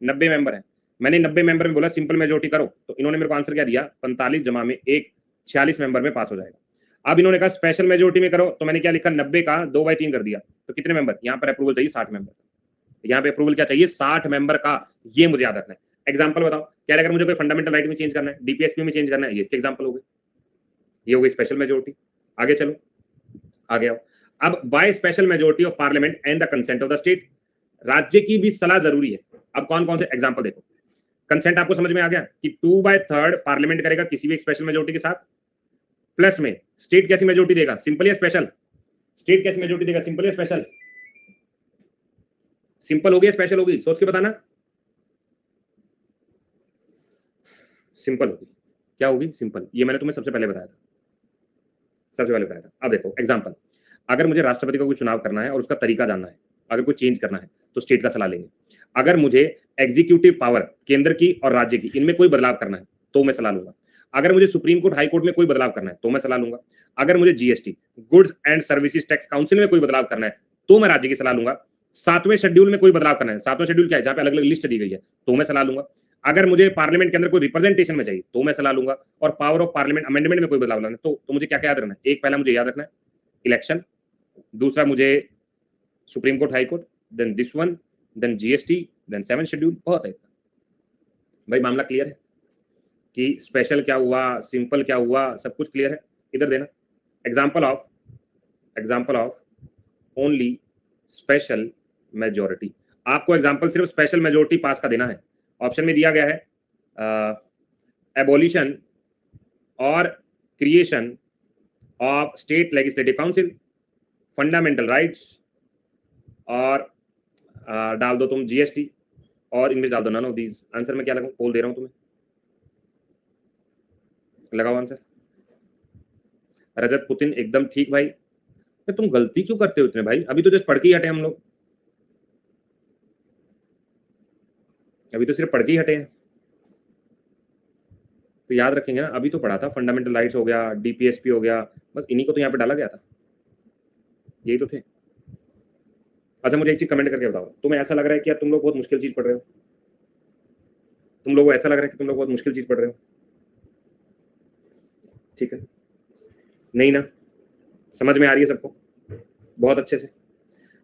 90 मेंबर है, मैंने 90 मेंबर में बोला सिंपल मेजोरिटी करो, तो इन्होंने मेरे को आंसर क्या दिया? 45 जमा में 1, 46 मेंबर में पास हो जाएगा। अब इन्होंने कहा स्पेशल मेजोरिटी में करो, तो मैंने क्या लिखा? 90 का 2/3 कर दिया, तो कितने मेंबर? यहाँ पर अप्रूवल चाहिए 60 मेंबर, यहाँ पे अप्रूवल क्या चाहिए? 60 मेंबर का। ये मुझे याद रखना है। एग्जाम्पल बताओ, क्या अगर मुझे कोई फंडामेंटल राइट में चेंज करना है, डीपीएसपी में चेंज करना है, ये इसके एग्जाम्पल हो गए। ये हो गई स्पेशल मेजोरिटी। आगे चलो, आगे आओ। अब by special majority of parliament and the consent of the state, राज्य की भी सलाह जरूरी है। अब कौन कौन से एग्जाम्पल देखो, कंसेंट आपको समझ में आ गया कि 2/3 पार्लियामेंट करेगा किसी भी स्पेशल मेजोरिटी के साथ, प्लस में स्टेट कैसी मेजोरिटी देगा, सिंपल या स्पेशल, स्टेट कैसी मेजोरिटी देगा, सिंपल या स्पेशल, सिंपल होगी या स्पेशल होगी, सोच के बताना, सिंपल होगी, क्या होगी, सिंपल, ये मैंने तुम्हें सबसे पहले बताया था, सबसे पहले बताया था। अब देखो एग्जांपल, अगर मुझे राष्ट्रपति का कोई चुनाव करना है और उसका तरीका जानना है, अगर कोई चेंज करना है तो स्टेट का सलाह लेंगे, अगर मुझे एग्जीक्यूटिव पावर केंद्र की और राज्य की इनमें कोई बदलाव करना है तो मैं सलाह लूंगा, अगर मुझे सुप्रीम कोर्ट हाई कोर्ट में कोई बदलाव करना है तो मैं सलाह लूंगा, अगर मुझे GST goods and services tax council में कोई बदलाव करना है तो मैं राज्य की सलाह लूंगा, 7वें शेड्यूल में कोई बदलाव करना है, 7वां शेड्यूल क्या है जहां पे अलग अलग लिस्ट दी गई है तो मैं सलाह लूंगा, अगर मुझे पार्लियामेंट के अंदर कोई रिप्रेजेंटेशन में चाहिए तो मैं सलाह लूंगा, और पावर ऑफ पार्लियामेंट अमेंडमेंट में कोई बदलाव लाना है तो मुझे क्या क्या याद रखना है, एक पहला मुझे याद रखना है इलेक्शन, दूसरा मुझे supreme court high court, then this one, then GST, then 7th schedule, बहुत है भाई, मामला क्लियर है कि स्पेशल क्या हुआ, सिंपल क्या हुआ, सब कुछ क्लियर है, इधर देना example of only special majority, आपको एग्जांपल सिर्फ स्पेशल मेजॉरिटी पास का देना है, ऑप्शन में दिया गया है एबॉलिशन और creation of state legislative council, fundamental rights, और डाल दो तुम जीएसटी, और इनमें डाल दो नन ऑफ दीज, आंसर में क्या लगाऊं, पोल दे रहा हूं तुम्हें, लगाओ आंसर, रजत पुतिन एकदम ठीक भाई, तो तुम गलती क्यों करते हो इतने भाई, अभी तो जस्ट पढ़ के ही हटे हम लोग, अभी तो सिर्फ पढ़ के ही हटे हैं, तो याद रखेंगे ना, अभी तो पढ़ा था, फंडामेंटल राइट्स हो गया, डीपीएसपी हो गया, बस इन्हीं को तो यहाँ पे डाला गया था, यही तो थे। अच्छा मुझे एक चीज कमेंट करके बताओ, तुम्हें ऐसा लग रहा है कि यार तुम लोग बहुत मुश्किल चीज पढ़ रहे हो, तुम लोगों को ऐसा लग रहा है कि तुम लोग बहुत मुश्किल चीज पढ़ रहे हो, ठीक है, नहीं ना, समझ में आ रही है सबको बहुत अच्छे से,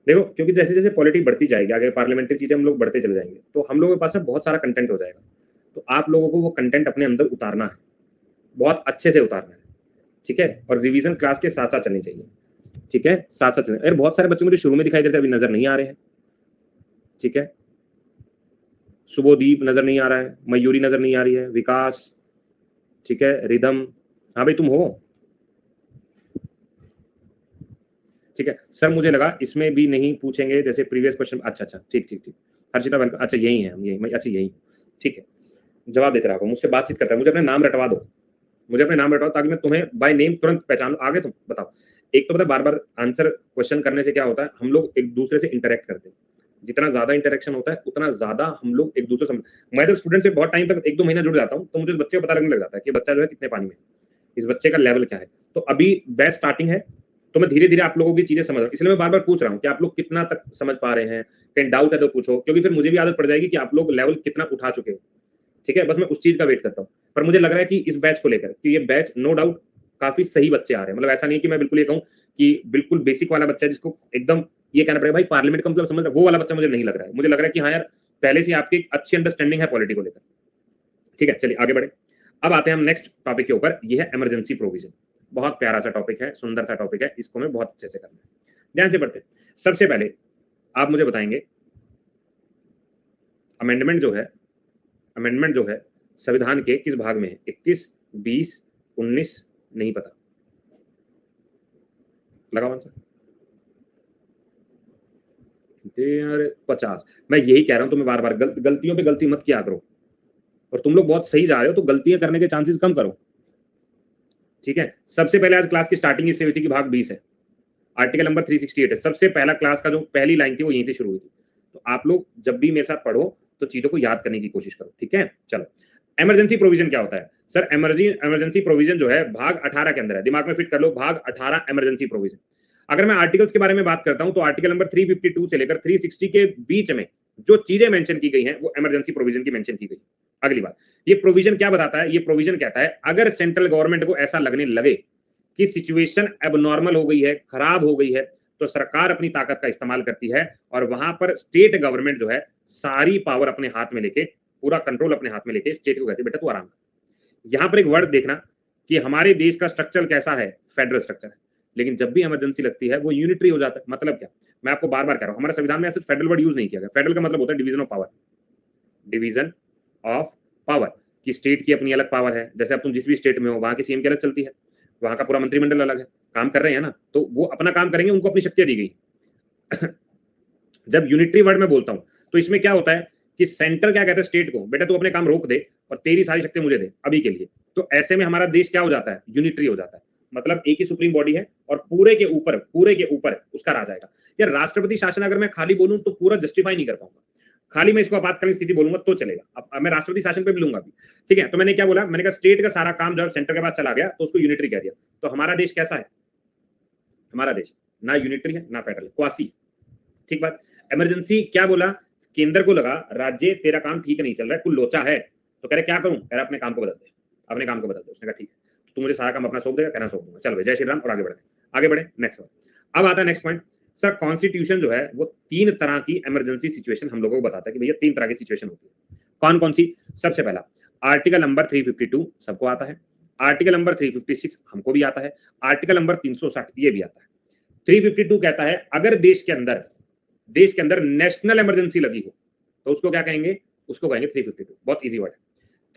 देखो क्योंकि जैसे जैसे पॉलिटिक्स बढ़ती जाएगी आगे, पार्लियामेंट्री चीजें हम लोग बढ़ते चले जाएंगे, तो हम लोगों के पास में बहुत सारा कंटेंट हो जाएगा, तो आप लोगों को वो कंटेंट अपने अंदर उतारना है, बहुत अच्छे से उतारना है, ठीक है, और रिवीजन क्लास के साथ साथ चलनी चाहिए, ठीक है, साथ साथ चलनी, अरे बहुत सारे बच्चे मुझे शुरू में दिखाई देते अभी नजर नहीं आ रहे हैं, ठीक है, शुभोदीप नजर नहीं आ रहा है, मयूरी नजर नहीं आ रही है, विकास, ठीक है, रिदम, हाँ भाई तुम हो, ठीक है, सर मुझे लगा इसमें भी नहीं पूछेंगे जैसे प्रीवियस क्वेश्चन, अच्छा अच्छा ठीक ठीक ठीक, हर्षिता वेलकम, अच्छा यही है, यही, अच्छा यही, ठीक है, जवाब देते रहो, मुझसे बातचीत करता है, मुझे अपने नाम रटवा दो, मुझे अपने नाम रटवाओ ताकि मैं तुम्हें बाय नेम तुरंत पहचान लूं, आगे तुम बताओ, एक तो पता बार बार आंसर क्वेश्चन करने से क्या होता है, हम लोग एक दूसरे से इंटरेक्ट करते हैं, जितना ज्यादा इंटरेक्शन होता है उतना ज्यादा हम लोग एक दूसरे से, मैं तो स्टूडेंट से बहुत टाइम तक 1-2 महीना जुड़ जाता हूँ, तो मुझे उस बच्चे को पता लगने लग जाता है कि बच्चा जो है कितने पानी में, इस बच्चे का लेवल क्या है, तो अभी बैच स्टार्टिंग है, तो मैं धीरे धीरे आप लोगों की चीजें समझ रहा हूँ, इसलिए मैं बार बार पूछ रहा हूँ कि आप लोग कितना तक समझ पा रहे हैं, कहीं डाउट है तो पूछो, क्योंकि फिर मुझे भी आदत पड़ जाएगी कि आप लोग लेवल कितना उठा चुके हो, ठीक है, बस मैं उस चीज का वेट करता हूँ, पर मुझे लग रहा है कि इस बैच को लेकर कि ये बैच नो डाउट काफी सही बच्चे आ रहे हैं, मतलब ऐसा नहीं कि मैं बिल्कुल ये कहूँ कि बिल्कुल बेसिक वाला बच्चा जिसको एकदम ये कहना पड़ेगा भाई पार्लियामेंट का मतलब समझ रहा है, वो वाला बच्चा मुझे नहीं लग रहा है, मुझे लग रहा है कि हाँ यार पहले से आपकी एक अच्छी अंडरस्टैंडिंग है पॉलिटी को लेकर, ठीक है, चलिए आगे बढ़े, अब आते हैं हम नेक्स्ट टॉपिक के ऊपर, ये है इमरजेंसी प्रोविजन, बहुत प्यारा सा टॉपिक है, सुंदर सा टॉपिक है, इसको मैं बहुत अच्छे से करना है, ध्यान से पढ़ते हैं। सबसे पहले आप मुझे बताएंगे अमेंडमेंट जो है संविधान के किस भाग में है, 21, 20, 19, नहीं पता, लगाओ आंसर, 50, मैं यही कह रहा हूं तुम्हें बार बार, गलतियों पे गलती मत किया करो, और तुम लोग बहुत सही जा रहे हो तो गलतियां करने के चांसेस कम करो, ठीक है, सबसे पहले आज क्लास की स्टार्टिंग इससे हुई थी कि भाग 20 है, आर्टिकल नंबर 368 है, सबसे पहला क्लास का जो पहली लाइन थी वो यहीं से शुरू हुई थी, तो आप लोग जब भी मेरे साथ पढ़ो तो चीजों को याद करने की कोशिश करो, ठीक है, चलो इमरजेंसी प्रोविजन क्या होता है सर, इमरजेंसी प्रोविजन जो है भाग 18 के अंदर है, दिमाग में फिट कर लो, भाग 18 इमरजेंसी प्रोविजन, अगर मैं आर्टिकल्स के बारे में बात करता हूं तो आर्टिकल नंबर 352 से लेकर 360 के बीच में जो चीजें मेंशन की गई हैं वो इमरजेंसी प्रोविजन की मेंशन की गई। अगली बात, ये प्रोविजन क्या बताता है, ये प्रोविजन कहता है अगर सेंट्रल गवर्नमेंट को ऐसा लगने लगे कि सिचुएशन एबनॉर्मल हो गई है, खराब हो गई है, तो सरकार अपनी ताकत का इस्तेमाल करती है और वहां पर स्टेट गवर्नमेंट जो है सारी पावर अपने हाथ में लेके, पूरा कंट्रोल अपने हाथ में लेके स्टेट को कहती है बेटा तू आराम कर। यहां पर एक वर्ड देखना कि हमारे देश का स्ट्रक्चर कैसा है, फेडरल स्ट्रक्चर है, लेकिन जब भी इमरजेंसी लगती है वो यूनिटरी हो जाता है। मतलब क्या, मैं आपको बार बार कह रहा हूं, हमारे संविधान में ऐसे फेडरल वर्ड यूज नहीं किया गया। फेडरल का मतलब होता है division of power, division of power, कि स्टेट की अपनी अलग पावर है, जैसे अब तुम जिस भी स्टेट में हो वहां की सीएम की अलग चलती है, वहां का पूरा मंत्रिमंडल अलग है, काम कर रहे हैं ना, तो वो अपना काम करेंगे, उनको अपनी शक्तियां दी गई। जब यूनिटरी वर्ड में बोलता हूं तो इसमें क्या होता है कि सेंटर क्या कहता है स्टेट को, बेटा तू अपने काम रोक दे और तेरी सारी शक्ति मुझे दे अभी के लिए। तो ऐसे में हमारा देश क्या हो जाता है, यूनिटरी हो जाता है, मतलब एक ही सुप्रीम बॉडी है और पूरे के ऊपर उसका राज आएगा। यार राष्ट्रपति शासन अगर मैं खाली बोलूं तो पूरा जस्टिफाई नहीं कर पाऊंगा, खाली मैं इसको आपातकालीन स्थिति बोलूंगा तो चलेगा। अब मैं राष्ट्रपति शासन पे भी लूंगा भी, ठीक है। तो मैंने क्या बोला, मैंने कहा स्टेट का सारा काम जब सेंटर के पास चला गया तो उसको यूनिटरी कह दिया। तो हमारा देश कैसा है, हमारा देश ना यूनिटरी है ना फेडरल, क्वासी, ठीक बात। इमरजेंसी क्या बोला, केंद्र को लगा राज्य तेरा काम ठीक नहीं चल रहा है, कुल लोचा है, तो कह रहे क्या करूं, कह रहा अपने काम को बदल दे, अपने काम को बदल दे। उसने कहा ठीक है, तू मुझे सारा काम अपना सौंप देगा, कहना सौंप दूंगा, चल भाई जय श्री राम, और आगे बढ़े नेक्स्ट वन। अब आता है नेक्स्ट पॉइंट, सर कॉन्स्टिट्यूशन जो है वो 3 तरह की इमरजेंसी सिचुएशन हम लोगों को बताता है कि भैया 3 तरह की सिचुएशन होती है। कौन कौन सी, सबसे पहला आर्टिकल नंबर 352 सबको आता है, आर्टिकल नंबर 356 हमको भी आता है, आर्टिकल नंबर 360 ये भी आता है। 352 कहता है अगर देश के अंदर नेशनल इमरजेंसी लगी हो तो उसको क्या कहेंगे, उसको कहेंगे 352, बहुत इजी वर्ड है।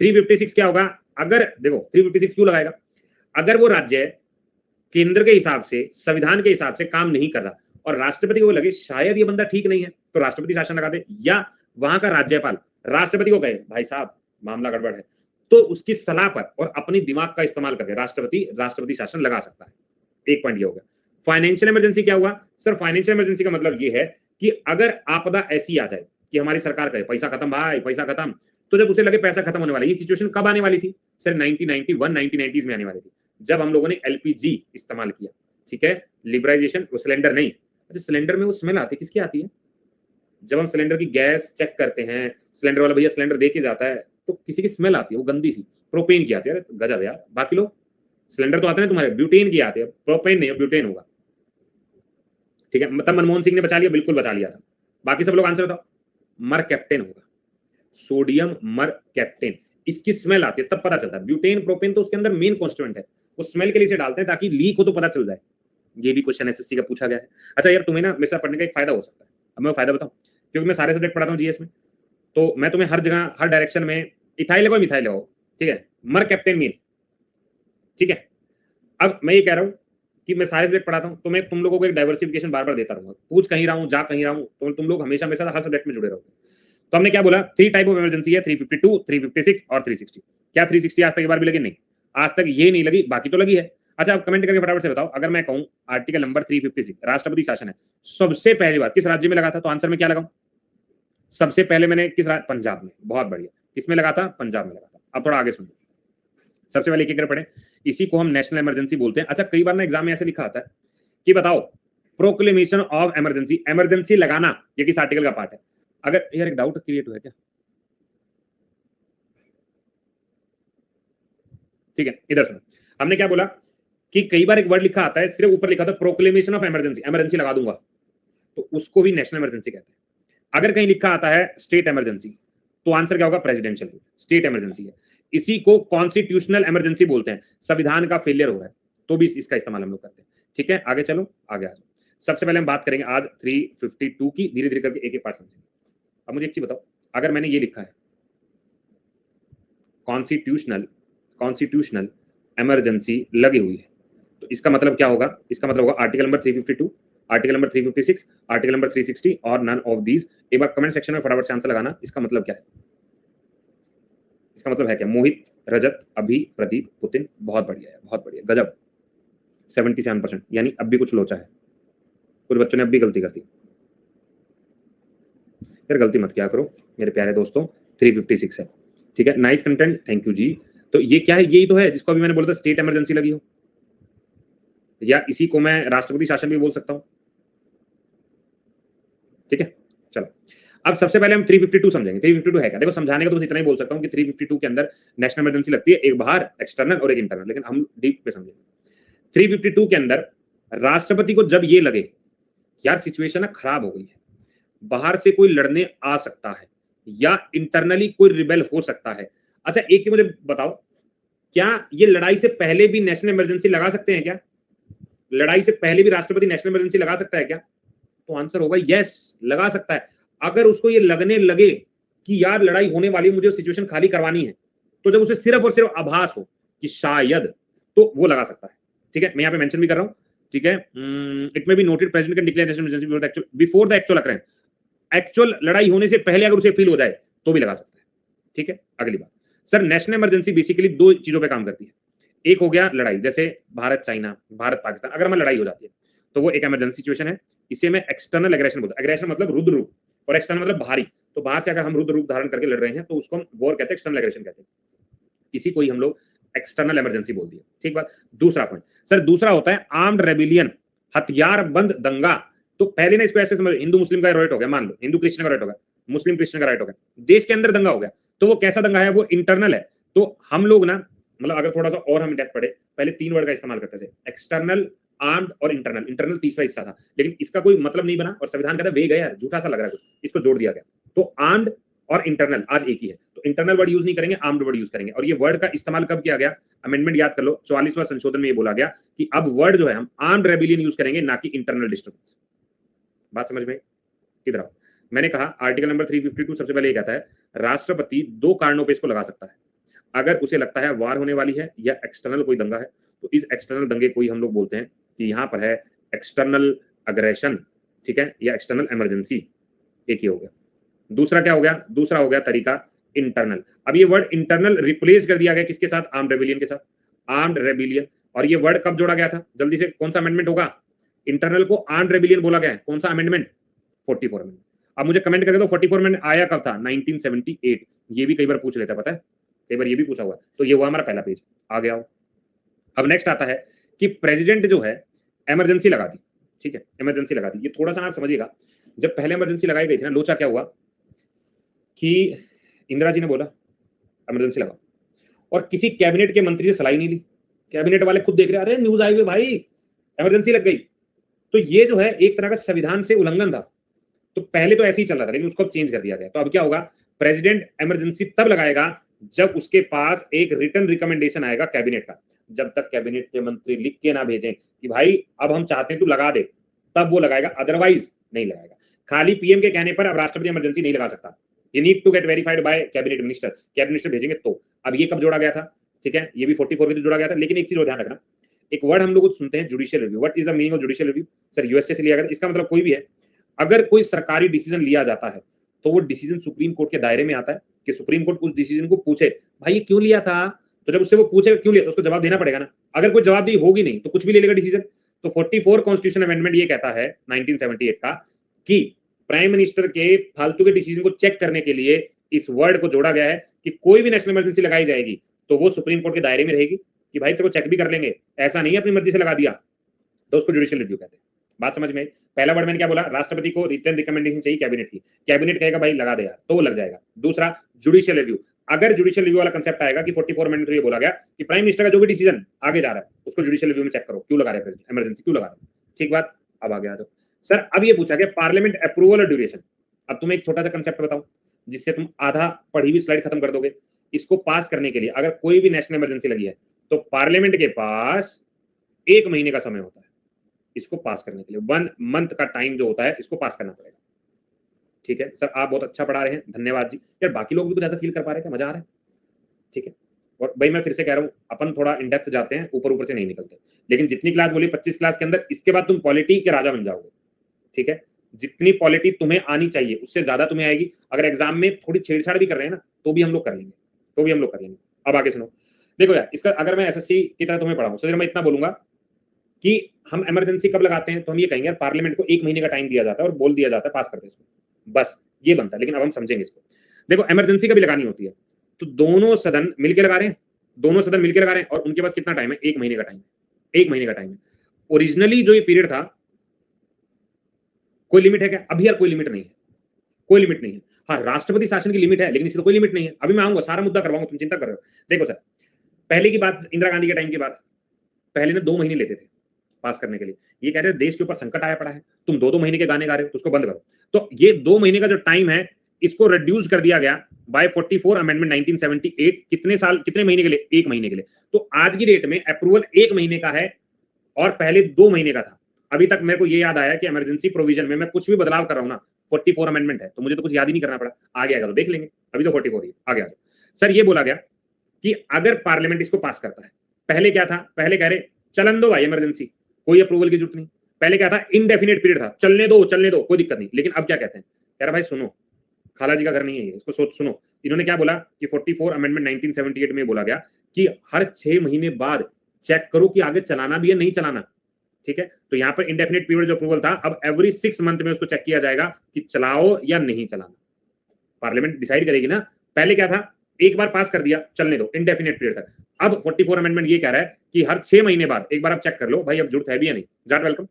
356 क्या होगा, अगर देखो 356 क्यों लगाएगा, अगर वो राज्य केंद्र के हिसाब से, संविधान के हिसाब से काम नहीं कर रहा और राष्ट्रपति को लगे शायद ये बंदा ठीक नहीं है तो राष्ट्रपति शासन लगा दे, या वहां का राज्यपाल राष्ट्रपति को कहे भाई साहब मामला गड़बड़ है, तो उसकी सलाह पर और अपनी दिमाग का इस्तेमाल करके राष्ट्रपति शासन लगा सकता है। एक पॉइंट ये हो गया। फाइनेंशियल इमरजेंसी क्या हुआ, सर फाइनेंशियल इमरजेंसी का मतलब ये है कि अगर आपदा ऐसी आ जाए कि हमारी सरकार कहे पैसा खत्म भाई, पैसा खत्म, तो जब उसे लगे पैसा खत्म होने वाला, ये सिचुएशन कब आने वाली थी सर, 1991 1990s में आने वाली थी, जब हम लोगों ने एलपीजी इस्तेमाल किया, ठीक है, लिबराइजेशन, वो सिलेंडर नहीं, अच्छा सिलेंडर में वो स्मेल आती है, किसकी आती है, जब हम सिलेंडर की गैस चेक करते हैं, सिलेंडर वाला भैया सिलेंडर दे के जाता है तो किसी की स्मेल आती है, वो गंदी सी, प्रोपेन की आती है, गजब यार, बाकी लोग सिलेंडर तो आते हैं तुम्हारे ब्यूटेन की आते हैं, प्रोपेन नहीं ब्यूटेन होगा, ठीक है। मतलब मनमोहन सिंह ने बचा लिया, बिल्कुल बचा लिया था, बाकी सब लोग आंसर बताओ, मर कैप्टेन होगा, सोडियम मर कैप्टेन, इसकी स्मेल आती है तब पता चलता है। ब्यूटेन प्रोपेन तो उसके अंदर मेन कॉन्स्टिट्यूएंट है, वो स्मेल के लिए इसे डालते हैं ताकि लीक हो तो पता चल जाए। ये भी क्वेश्चन एसएससी का पूछा गया है। अच्छा यार तुम्हें ना मेरे साथ पढ़ने का एक फायदा हो सकता है, अब मैं फायदा बताऊं, क्योंकि मैं सारे सब्जेक्ट पढ़ाता हूँ जीएस में, तो मैं तुम्हें हर जगह हर डायरेक्शन में इथाइल लगाओ मिथाइल लगाओ, ठीक है, मर कैप्टेन मीन, ठीक है। अब मैं ये कह रहा हूँ कि मैं सारे सब्जेक्ट पढ़ाता हूँ तो मैं तुम लोगों को एक डाइवर्सिफिकेशन बार बार देता रहूंगा, पूछ कहीं रहा हूँ जा कहीं रहा हूँ, तो तुम लोग हमेशा मेरे साथ हर सब्जेक्ट में जुड़े रहोगे। तो हमने क्या बोला, 3 टाइप ऑफ इमरजेंसी है, 352, 356 और 360। क्या 360 आज तक एक बार भी लगी, नहीं आज तक ये नहीं लगी, बाकी तो लगी है। अच्छा आप कमेंट करके फटाफट से बताओ, अगर मैं कहूं आर्टिकल नंबर 356 राष्ट्रपति शासन है, सबसे पहली बार किस राज्य में लगा था, तो आंसर में क्या लगाऊं, सबसे पहले मैंने किस पंजाब में, बहुत बढ़िया, किसमें लगा था, पंजाब में लगा था। अब थोड़ा आगे सुनो, सबसे पहले एक पढ़े, इसी को हम नेशनल इमरजेंसी बोलते हैं। अच्छा कई बार ना एग्जाम में ऐसे लिखा आता है कि बताओ प्रोक्लेमेशन ऑफ इमरजेंसी, इमरजेंसी लगाना ये किस आर्टिकल का पार्ट है। अगर यार एक डाउट क्रिएट हुआ है क्या, ठीक है इधर सुनो, हमने क्या बोला कि कई बार एक वर्ड लिखा आता है, सिर्फ ऊपर लिखा था प्रोक्लेमेशन ऑफ इमरजेंसी, इमरजेंसी लगा दूंगा, तो उसको भी नेशनल इमरजेंसी कहते हैं। अगर कहीं लिखा आता है स्टेट इमरजेंसी, तो आंसर क्या होगा, प्रेसिडेंशियल, स्टेट इमरजेंसी है। इसी को कॉन्स्टिट्यूशनल इमरजेंसी बोलते हैं, संविधान का फेलियर हो रहा है तो भी इसका इस्तेमाल हम लोग करते हैं, ठीक है। आगे चलो, आगे आ जाओ। सबसे पहले हम बात करेंगे आज 352 की, धीरे धीरे करके एक एक पार्ट समझेंगे। अब मुझे एक चीज बताओ, अगर मैंने ये लिखा है कॉन्स्टिट्यूशनल इमरजेंसी लगी हुई है, तो इसका मतलब क्या होगा, इसका मतलब होगा article number 352, article number 356, article number 360 और नन ऑफ दीज। एक बार कमेंट सेक्शन में फटाफट से आंसर लगाना, इसका मतलब क्या है, इसका मतलब है क्या। मोहित, रजत, अभी, प्रदीप, पुतिन, बहुत बढ़िया है, बहुत बढ़िया, गजब, 77%, यानी अब भी कुछ लोचा है, कुछ बच्चों ने अब भी गलती कर दी। यार गलती मत किया करो मेरे प्यारे दोस्तों, 356 है, ठीक है, नाइस कंटेंट, थैंक यू जी। तो ये क्या है, यही तो है जिसको अभी मैंने बोला था स्टेट इमरजेंसी लगी हो, या इसी को मैं राष्ट्रपति शासन भी बोल सकता हूं, ठीक है। चलो अब सबसे पहले हम 352 समझेंगे। 352 है क्या, देखो समझाने का तो बस इतना ही बोल सकता हूं कि 352 के अंदर नेशनल इमरजेंसी लगती है, एक बाहर एक्सटर्नल और एक इंटरनल, लेकिन हम डीप पे समझेंगे। 352 के अंदर राष्ट्रपति को जब ये लगे यार सिचुएशन खराब हो गई है, बाहर से कोई लड़ने आ सकता है या इंटरनली कोई रिबेल हो सकता है। अच्छा एक चीज मुझे बताओ, क्या ये लड़ाई से पहले भी नेशनल इमरजेंसी लगा सकते हैं क्या, लड़ाई से पहले भी राष्ट्रपति नेशनल इमरजेंसी लगा सकता है क्या, तो आंसर होगा यस लगा सकता है। अगर उसको ये लगने लगे कि यार लड़ाई होने वाली है, मुझे सिचुएशन खाली करवानी है, तो जब उसे सिर्फ और सिर्फ आभास हो कि शायद, तो वो लगा सकता है। ठीक है, मैं यहाँ पे मेंशन भी कर रहा हूँ। ठीक है, इट में be noted president can declare national emergency before the actual occurrence. Actual लड़ाई होने से पहले अगर उसे फील हो जाए तो भी लगा सकता है। ठीक है, अगली बात, सर नेशनल इमरजेंसी बेसिकली दो चीजों पे काम करती है। एक हो गया लड़ाई, जैसे भारत चाइना, भारत पाकिस्तान, अगर हमारी लड़ाई हो जाती है तो वो एक इमरजेंसी सिचुएशन है। इसे मैं एक्सटर्नल एग्रेशन बोलता हूं। एग्रेशन मतलब रुद्र रूप, और एक्सटर्नल मतलब बाहरी। तो बाहर से अगर हम रुद्र रूप धारण करके लड़ रहे हैं तो उसको हम वॉर कहते हैं, एक्सटर्नल एग्रेशन कहते हैं। इसी को ही हम लोग एक्सटर्नल इमरजेंसी बोल दिए। ठीक बात। दूसरा पॉइंट सर, दूसरा होता है आर्म्ड रेबिलियन, हथियार बंद दंगा। तो पहले ना इसको ऐसे समझ, हिंदू मुस्लिम का राइट हो गया, मान लो हिंदू क्रिश्चियन का राइट हो गया, मुस्लिम क्रिश्चियन का राइट हो गया, देश के अंदर दंगा हो गया। तो वो कैसा दंगा है? वो इंटरनल है। तो हम लोग ना, मतलब अगर थोड़ा सा और हम डेप्थ पढ़े, पहले 3 वर्ड का इस्तेमाल करते थे, एक्सटर्नल, आर्म्ड और इंटरनल। इंटरनल तीसरा हिस्सा था, लेकिन इसका कोई मतलब नहीं बना और संविधान कहता है वे गया यार, झूठा सा लग रहा है कुछ, इसको जोड़ दिया गया। तो आर्म्ड और इंटरनल आज एक ही है। तो इंटरनल वर्ड यूज नहीं करेंगे, आर्म्ड वर्ड यूज करेंगे। और ये वर्ड का इस्तेमाल कब किया गया? अमेंडमेंट याद कर लो, 44वां संशोधन में ये बोला गया कि अब वर्ड जो है हम आर्म्ड रेबिलियन यूज करेंगे, ना कि इंटरनल डिस्टर्बेंस। बात समझ में? इधर आओ। मैंने कहा आर्टिकल नंबर 352 सबसे पहले ये कहता है राष्ट्रपति 2 कारणों पे इसको लगा सकता है। अगर उसे लगता है वार होने वाली है या एक्सटर्नल कोई दंगा है, तो इस एक्सटर्नल दंगे को ही हम लोग बोलते हैं कि यहाँ पर है एक्सटर्नल अग्रेशन। ठीक है, या एक्सटर्नल इमरजेंसी, एक ही हो गया। दूसरा क्या हो गया? दूसरा हो गया तरीका इंटरनल। अब ये वर्ड इंटरनल रिप्लेस कर दिया गया किसके साथ? आर्म्ड रेबिलियन के साथ, आर्म्ड रेबिलियन। और ये वर्ड कब जोड़ा गया था? जल्दी से, कौन सा अमेंडमेंट होगा? इंटरनल को आर्म्ड रेबिलियन बोला गया है, कौन सा अमेंडमेंट? 44 अमेंडमेंट। अब मुझे कमेंट करके तो 44 अमेंडमेंट आया कब था? 1978। ये भी कई बार पूछ लेता, पता है, कई बार ये भी पूछा हुआ। तो ये हुआ हमारा पहला पेज, आ गया। अब नेक्स्ट आता है कि प्रेसिडेंट जो है इमरजेंसी लगा दी। ठीक है, इमरजेंसी लगा दी। ये थोड़ा सा आप समझिएगा, जब पहले इमरजेंसी लगाई गई थी ना, लोचा क्या हुआ कि इंदिरा जी ने बोला इमरजेंसी लगाओ, और किसी कैबिनेट के मंत्री से सलाह ही नहीं ली। कैबिनेट वाले खुद देख रहे, अरे न्यूज आई हुई भाई, इमरजेंसी लग गई। तो ये जो है एक तरह का संविधान से उल्लंघन था। तो पहले तो ऐसे ही चल रहा था, लेकिन उसको चेंज कर दिया गया। तो अब क्या होगा? प्रेसिडेंट इमरजेंसी तब लगाएगा जब उसके पास एक रिटन रिकमेंडेशन आएगा कैबिनेट का। जब तक कैबिनेट के मंत्री लिख के ना भेजें कि भाई अब हम चाहते हैं तू लगा दे, तब वो लगाएगा, अदरवाइज नहीं लगाएगा। खाली पीएम के कहने पर अब राष्ट्रपति इमरजेंसी नहीं लगा सकता। ये need to get verified by cabinet minister, cabinet minister भेजेंगे तो। अब ये कब जोड़ा गया था? ठीक है, ये भी 44 में जोड़ा गया था। लेकिन एक चीज और ध्यान रखना, एक वर्ड हम लोग सुनते हैं judicial review. What is the meaning of judicial review? Sir USA से लिया गया। इसका मतलब कोई भी है, अगर कोई सरकारी डिसीजन लिया जाता है तो वो डिसीजन सुप्रीम कोर्ट के दायरे में आता है कि सुप्रीम कोर्ट उस डिसीजन को पूछे भाई ये क्यों लिया था। तो जब उससे वो पूछे क्यों लिया, तो उसको जवाब देना पड़ेगा ना। अगर कोई जवाब दी होगी नहीं तो कुछ भी ले लेगा डिसीजन। तो 44 कॉन्स्टिट्यूशन अमेंडमेंट ये कहता है 1978 का कि प्राइम मिनिस्टर के फालतू के डिसीजन को चेक करने के लिए इस वर्ड को जोड़ा गया है कि कोई भी नेशनल इमरजेंसी लगाई जाएगी तो वो सुप्रीम कोर्ट के दायरे में रहेगी कि भाई तेरे को चेक भी कर लेंगे, ऐसा नहीं है अपनी मर्जी से लगा दिया। तो उसको जुडिशियल रिव्यू कहते हैं। बात समझ में? पहला वर्ड मैंने क्या बोला? राष्ट्रपति को रिटन रिकमेंडेशन चाहिए कैबिनेट की, कैबिनेट कहेगा भाई लगा दे यार, तो वो लग जाएगा। दूसरा जुडिशियल रिव्यू। अगर जुडिशियल रिव्यू वाला कंसेप्ट आएगा कि 44 अमेंडमेंट में ये बोला गया कि प्राइम मिनिस्टर का जो भी डिसीजन आगे जा रहा है उसको जुडिशियल रिव्यू में चेक करो, क्यों लगा रहे हैं इमरजेंसी, क्यों लगा रहे हैं। ठीक बात। अब आगे आ जाओ सर। अब ये पूछा गया पार्लियामेंट अप्रूवल और ड्यूरेशन। अब तुम्हें एक छोटा सा कंसेप्ट बताऊं जिससे तुम आधा पढ़ी हुई स्लाइड खत्म कर दोगे। इसको पास करने के लिए अगर कोई भी नेशनल इमरजेंसी लगी है तो पार्लियामेंट के पास 1 महीने का समय होता है इसको पास करने के लिए। 1 मंथ का टाइम जो होता है इसको पास करना पड़ेगा। ठीक है सर, आप बहुत अच्छा पढ़ा रहे हैं, धन्यवाद जी। यार बाकी लोग भी कुछ ऐसा फील कर पा रहे हैं, मजा आ रहा है? ठीक है। और भाई मैं फिर से कह रहा हूँ, अपन थोड़ा इन डेप्थ जाते हैं, ऊपर ऊपर से नहीं निकलते। लेकिन जितनी क्लास बोली 25 क्लास के अंदर, इसके बाद तुम पॉलिटी के राजा बन जाओगे। ठीक है, जितनी पॉलिटी तुम्हें आनी चाहिए उससे ज्यादा तुम्हें आएगी। अगर एग्जाम में थोड़ी छेड़छाड़ भी कर रहे हैं ना तो भी हम लोग कर लेंगे, तो भी हम लोग कर लेंगे। अब आगे सुनो, देखो यार, इसका अगर मैं एसएससी की तरह तुम्हें पढ़ाऊं तो मैं इतना बोलूंगा कि हम इमरजेंसी कब लगाते हैं तो हम ये कहेंगे पार्लियामेंट को 1 महीने का टाइम दिया जाता है और बोल दिया जाता है पास कर दे इसको, बस ये बनता है। लेकिन अब हम समझेंगे इसको। देखो इमरजेंसी कभी लगानी होती है तो दोनों सदन मिलकर लगा रहे हैं, दोनों सदन मिलकर लगा रहे हैं और उनके पास कितना टाइम है? 1 महीने का टाइम है। 1 महीने का टाइम है। ओरिजिनली जो ये पीरियड था, कोई लिमिट है क्या? अभी यार कोई लिमिट नहीं है, कोई लिमिट नहीं है। हाँ, राष्ट्रपति शासन की लिमिट है लेकिन इसकी तो कोई लिमिट नहीं है। अभी मैं आऊंगा, सारा मुद्दा करवाऊंगा, तुम चिंता कर रहे हो। देखो सर, पहले की बात इंदिरा गांधी के टाइम की बात, पहले ने 2 महीने लेते थे पास करने के लिए। ये कह रहे देश के ऊपर संकट आया पड़ा है, तुम 2-2 महीने के गाने गा रहे हो तो उसको बंद करो। तो ये 2 महीने का जो टाइम है इसको रिड्यूस कर दिया गया बाय 44 अमेंडमेंट 1978। कितने साल, कितने महीने के लिए? 1 महीने के लिए। तो आज की डेट में अप्रूवल 1 महीने का है और पहले 2 महीने का था। अभी तक मेरे को ये याद आया कि इमरजेंसी प्रोविजन में मैं कुछ भी बदलाव कर रहा हूं ना, 44 अमेंडमेंट है, तो मुझे तो कुछ याद ही नहीं करना पड़ा। आगे आएगा तो देख लेंगे। अभी तो 44 ही है, आगे आ जाओ। सर ये बोला गया कि अगर पार्लियामेंट इसको पास करता है, पहले क्या था, पहले कह रहे चलन दो भाई इमरजेंसी, कोई अप्रूवल की जरूरत नहीं। पहले क्या था, इंडेफिनिट पीरियड था, चलने दो कोई दिक्कत नहीं। लेकिन अब क्या कहते हैं, कह रहा भाई सुनो, खाला जी का घर नहीं है ये, इसको सोच सुनो। इन्होंने क्या बोला कि 44 अमेंडमेंट 1978 में बोला गया कि हर 6 महीने बाद चेक करो कि आगे चलाना भी है नहीं चलाना। ठीक है, तो यहाँ पर इंडेफिनिट पीरियड जो अप्रूवल था, अब एवरी 6 मंथ में उसको चेक किया जाएगा कि चलाओ या नहीं चलाना। पार्लियामेंट डिसाइड करेगी ना। पहले क्या था, एक बार पास कर दिया चलने दो इंडेफिनिट पीरियड तक। अब 44 अमेंडमेंट ये कह रहा है कि हर 6 महीने बाद एक बार आप चेक कर लो भाई अब जरूरत है भी या नहीं। जाट वेलकम।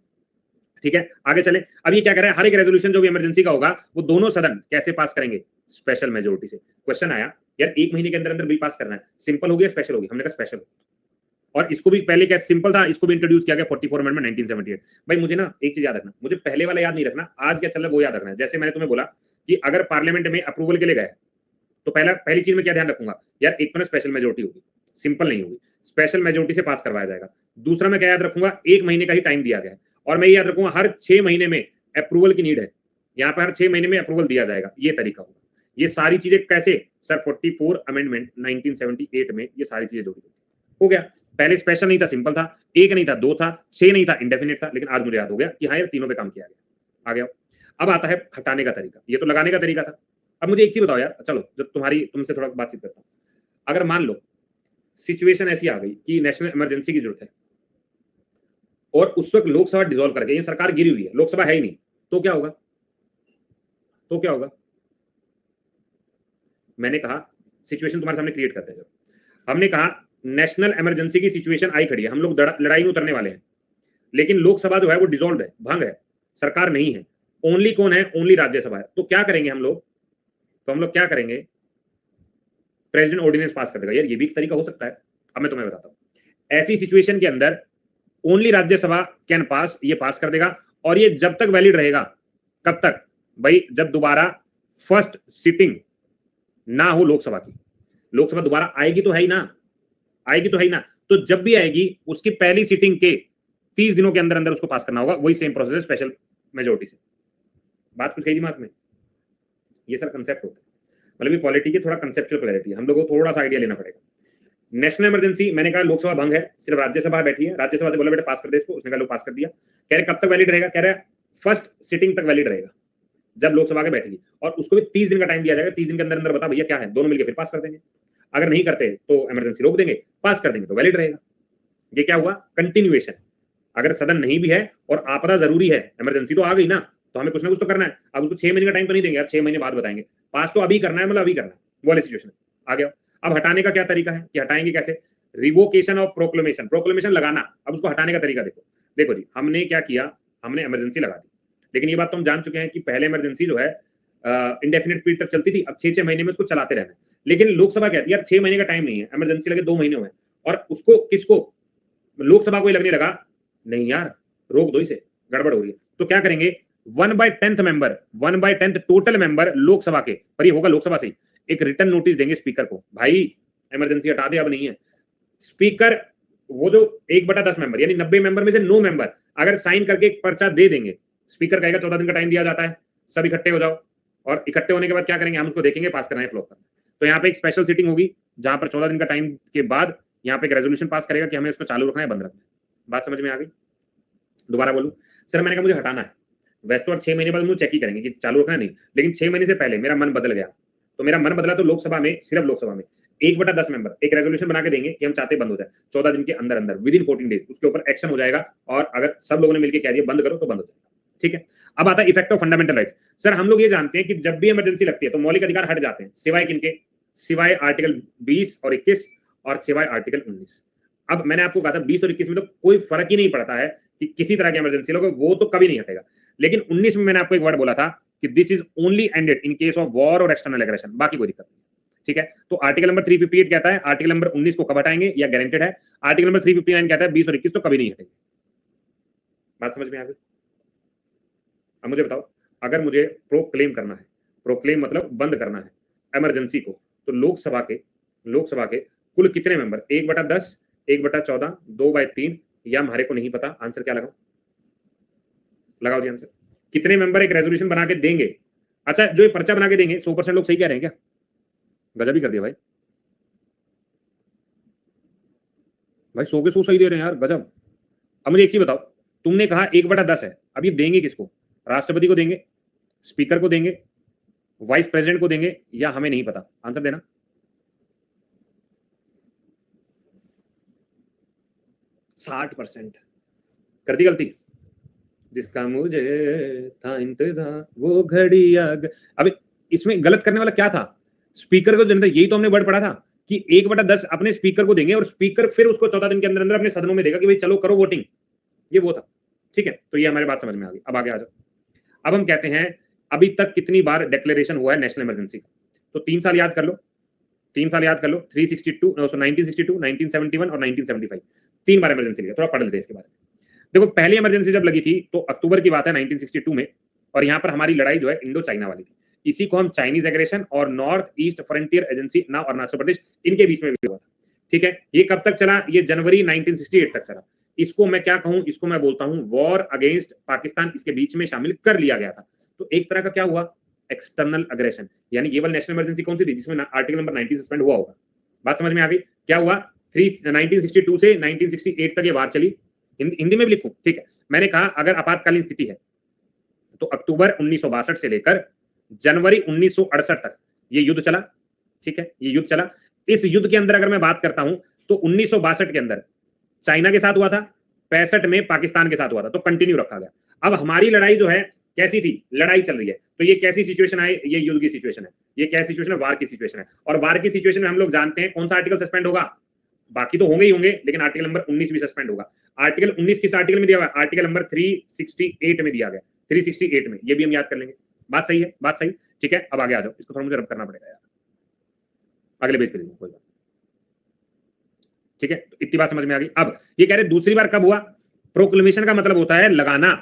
ठीक है, आगे चले। अब ये क्या कह रहा है, हर एक रेजोल्यूशन जो भी इमरजेंसी का होगा वो दोनों सदन कैसे पास करेंगे, स्पेशल मेजोरिटी से। क्वेश्चन आया यार 1 महीने के अंदर अंदर बिल पास करना है, सिंपल होगी या स्पेशल होगी? हमने कहा स्पेशल। और इसको भी पहले क्या सिंपल था, इसको भी इंट्रोड्यूस किया गया 44 अमेंडमेंट 1978। भाई मुझे ना एक चीज याद रखना, मुझे पहले वाला याद नहीं रखना, आज क्या चल रहा है वो याद रखना है। जैसे मैंने तुम्हें बोला कि अगर पार्लियामेंट में अप्रूवल के लिए गए तो पहली चीज में क्या ध्यान रखूंगा यार, एक तो ना स्पेशल मेजोरिटी होगी, सिंपल नहीं होगी, स्पेशल मेजोरिटी से पास करवाया जाएगा। दूसरा मैं क्या याद रखूंगा, 1 महीने का ही टाइम दिया गया है, और मैं ये याद रखूंगा हर 6 महीने में अप्रूवल की नीड है, यहाँ पर हर 6 महीने में अप्रूवल दिया जाएगा, ये तरीका होगा। ये सारी चीजें कैसे सर 44 अमेंडमेंट 1978 में ये सारी चीजें जोड़ी हो गया। पहले स्पेशल नहीं था, सिंपल था, 1 नहीं था, 2 था, 6 नहीं था, इंडेफिनिट था। लेकिन आज मुझे याद हो गया कि हाँ यार तीनों पे काम किया गया। आ गया। अब आता है हटाने का तरीका, ये तो लगाने का तरीका था। अब मुझे एक चीज बताओ यार, चलो जब तुमसे थोड़ा बातचीत करता हूँ, अगर मान लो सिचुएशन ऐसी आ गई कि नेशनल इमरजेंसी की जरूरत है और उस वक्त लोकसभा डिसॉल्व करके ये सरकार गिरी हुई है, लोकसभा है ही नहीं, तो क्या होगा? तो क्या होगा? मैंने कहा सिचुएशन तुम्हारे सामने क्रिएट करते हैं। जब हमने कहा नेशनल इमरजेंसी की सिचुएशन आई खड़ी है, हम लोग लड़ाई में उतरने वाले हैं, लेकिन लोकसभा जो है वो डिसॉल्व है, भंग है, सरकार नहीं है, ओनली कौन है? ओनली राज्यसभा है। तो क्या करेंगे हम लोग? तो हम लोग क्या करेंगे? प्रेसिडेंट ऑर्डिनेंस पास कर देगा। यार ये भी एक तरीका हो सकता है। अब मैं तुम्हें बताता हूं, ऐसी सिचुएशन के अंदर ओनली राज्यसभा कैन पास, ये पास कर देगा। और ये जब तक वैलिड रहेगा, कब तक भाई? जब दोबारा फर्स्ट सिटिंग ना हो लोकसभा की। लोकसभा दोबारा आएगी तो है ही ना, आएगी तो है ही ना। तो जब भी आएगी उसकी पहली सिटिंग के 30 दिनों के अंदर अंदर उसको पास करना होगा। वही सेम प्रोसेस है स्पेशल मेजोरिटी से। बात कुछ कही दिमाग में? ये सर कंसेप्ट होता है, मतलब ये पॉलिटी की थोड़ा कंसेप्चुअल क्लैरिटी, हम लोगों को थोड़ा सा आइडिया लेना पड़ेगा। नेशनल इमरजेंसी मैंने कहा लोकसभा भंग है, सिर्फ राज्यसभा बैठी है, राज्यसभा से बोला बेटा पास कर दे इसको, उसने कहा लो पास कर दिया। कह रहे कब तक वैलिड रहेगा? कह रहे फर्स्ट सिटिंग तक वैलिड रहेगा, जब लोकसभा के बैठेगी, और उसको भी 30 दिन का टाइम दिया जाएगा। 30 दिन के अंदर अंदर बता भैया क्या है, दोनों मिलकर फिर पास कर देंगे। अगर नहीं करते तो इमरजेंसी रोक देंगे, पास कर देंगे तो वैलिड रहेगा। ये क्या हुआ? कंटिन्यूएशन। अगर सदन नहीं भी है और आपदा जरूरी है, इमरजेंसी तो आ गई ना, तो हमें कुछ ना कुछ तो करना है। अब उसको 6 महीने का टाइम तो नहीं देंगे यार, 6 महीने बाद बताएंगे, पास तो अभी करना है, मतलब अभी करना है, वो वाली सिचुएशन आ गया। अब हटाने का क्या तरीका है कि हटाएंगे कैसे? रिवोकेशन ऑफ प्रोक्लेमेशन, प्रोक्लेमेशन लगाना। अब उसको हटाने का तरीका देखो। देखो जी, हमने क्या किया, हमने इमरजेंसी लगा दी, लेकिन ये बात तो हम जान चुके हैं कि पहले इमरजेंसी जो है इंडेफिनिट पीरियड तक चलती थी, अब 6-6 महीने में उसको चलाते रहना है। लेकिन लोकसभा कहती है यार 6 महीने का टाइम नहीं है, इमरजेंसी लगे 2 महीने हुए, और उसको किसको? लोकसभा को ही लगने लगा नहीं यार रोक दो इसे, गड़बड़ हो रही है। तो क्या करेंगे? 1/10 मेंबर, 1/10 टोटल मेंबर लोकसभा के, पर ये होगा लोकसभा से, एक रिटर्न नोटिस देंगे स्पीकर को, भाई इमरजेंसी हटा दे, अब नहीं है। स्पीकर वो जो 1/10 मेंबर यानी 90 मेंबर में से 9 मेंबर अगर साइन करके एक पर्चा दे देंगे, स्पीकर कहेगा 14 दिन का टाइम दिया जाता है, सब इकट्ठे हो जाओ, और इकट्ठे होने के बाद क्या करेंगे? हम उसको देखेंगे, पास करना है फ्लोर पर। तो यहाँ पे एक स्पेशल सीटिंग होगी जहां पर 14 दिन का टाइम के बाद यहाँ पे एक रेजोल्यूशन पास करेगा कि हमें इसको चालू रखना है, बंद रखना है। बात समझ में आ गई? दोबारा बोलूं सर, मैंने कहा मुझे हटाना है, वैसे तो 6 महीने बाद मुझे चेक ही करेंगे कि चालू रखना नहीं, लेकिन 6 महीने से पहले मेरा मन बदल गया। तो मेरा मन बदला तो लोकसभा में, सिर्फ लोकसभा में 1/10 मेंबर एक रेजोल्यूशन बना के देंगे कि हम चाहते बंद हो जाए 14 दिन के अंदर अंदर, विद इन 14 डेज उसके ऊपर एक्शन हो जाएगा, और अगर सब लोगों ने मिलकर कह दिया बंद करो तो बंद हो जाएगा। ठीक है, अब आता है effect of fundamental rights. Sir हम लोग ये जानते हैं कि जब भी इमरजेंसी लगती है तो मौलिक अधिकार हट जाते हैं, सिवाय किनके? सिवाय आर्टिकल 20 और 21 और सिवाय आर्टिकल 19। अब मैंने आपको कहा था 20 और 21 में तो कोई फर्क ही नहीं पड़ता है कि किसी तरह की इमरजेंसी लोग, वो तो कभी नहीं हटेगा। लेकिन 19 में मैंने आपको एक वर्ड बोला था कि this is only ended in case of war और एक्सटर्नल एग्रेशन, बाकी कोई दिक्कत नहीं। ठीक है, तो आर्टिकल नंबर 358 कहता है आर्टिकल नंबर 19 को कब हटाएंगे या गारंटेड है, आर्टिकल नंबर 359 कहता है 20 और 21 तो कभी नहीं हटेंगे। बात समझ में आ गई? अब मुझे बताओ, अगर मुझे प्रोक्लेम करना है, प्रोक्लेम मतलब बंद करना है इमरजेंसी को, तो लोकसभा के कुल कितने मेंबर? 1/10, 1/14, 2/3, या हमारे को नहीं पता, आंसर क्या लगाओ? लगाओ जी आंसर। कितने मेंबर एक रेजोल्यूशन बना के देंगे? अच्छा, जो ये पर्चा बना के देंगे 100% लोग सही कह रहे हैं क्या? गजब ही कर दिया भाई। भाई 100 के 100 सही दे रहे हैं यार, गजब। अब मुझे एक चीज बताओ, तुमने कहा 1/10 है, अब ये देंगे किसको? राष्ट्रपति को देंगे, स्पीकर को देंगे, वाइस प्रेसिडेंट को देंगे, या हमें नहीं पता? आंसर देना। 60% कर दी गलती। जिसका मुझे था इंतजार वो घड़ी आ गई। अब इसमें गलत करने वाला क्या था? स्पीकर को देना था, यही तो हमने वर्ड पढ़ा था कि 1/10 अपने स्पीकर को देंगे और स्पीकर फिर उसको 14 दिन के अंदर अंदर अपने सदनों में देगा कि भाई चलो करो वोटिंग। ये वो था, ठीक है। तो ये हमारी बात समझ में आ गई। अब आगे आ जाओ। अब हम कहते हैं अभी तक कितनी बार डिक्लेरेशन हुआ है नेशनल इमरजेंसी का? तो 3 साल याद कर लो, 3 साल याद कर लो, 362 1962 1971 और 1975, 3 बार इमरजेंसी लिया। थोड़ा पढ़ लेते हैं इसके बारे में। देखो पहली इमरजेंसी जब लगी थी तो अक्टूबर की बात है 1962 में, और यहाँ पर हमारी लड़ाई जो है इंडो चाइना वाली थी। इसी को हम चाइनीज एग्रेशन और North East Frontier Agency now Arunachal Pradesh, इनके बीच में हुआ था, ठीक है। ये कब तक चला? ये जनवरी 1968 तक चला। इसको मैं क्या कहूं? इसको मैं बोलता हूं वॉर अगेंस्ट पाकिस्तान, इसके बीच में शामिल कर लिया गया था। तो एक तरह का क्या हुआ? External aggression. यानी ये वाली नेशनल इमरजेंसी कौन सी थी जिसमें आर्टिकल नंबर 19 सस्पेंड हुआ होगा? बात समझ में आ गई? क्या हुआ? 1962 से 1968 तक ये वार चली। हिंदी में भी लिखूं, ठीक है। मैंने कहा अगर आपातकालीन स्थिति है तो अक्टूबर 1962 से लेकर जनवरी 1968 तक ये युद्ध चला, ठीक है। ये युद्ध चला। इस युद्ध के अंदर अगर मैं बात करता हूं तो 1962 के अंदर चाइना के साथ हुआ था, 65 में पाकिस्तान के साथ हुआ था, तो कंटिन्यू रखा गया। अब हमारी लड़ाई जो है कैसी थी? लड़ाई चल रही है, तो ये कैसी सिचुएशन है? ये युद्ध की सिचुएशन है। ये क्या सिचुएशन है? वार की सिचुएशन है। और वार की सिचुएशन में हम लोग जानते हैं कौन सा आर्टिकल सस्पेंड होगा? बाकी तो होंगे ही होंगे, लेकिन आर्टिकल नंबर 19 भी सस्पेंड होगा। आर्टिकल 19 किस आर्टिकल में दिया हुआ है? आर्टिकल नंबर 368 में दिया गया, 368 में। ये भी हम याद कर लेंगे। बात सही है? बात सही, ठीक है। अब आगे आ जाओ, इसको थोड़ा मुझे रब करना पड़ेगा यार, अगले पेज पे लिखूं, कोई बात, ठीक है। तो इतनी बात समझ में आ गई। अब ये कह रहे दूसरी बार कब हुआ? प्रोक्लेमेशन का मतलब होता है लगाना।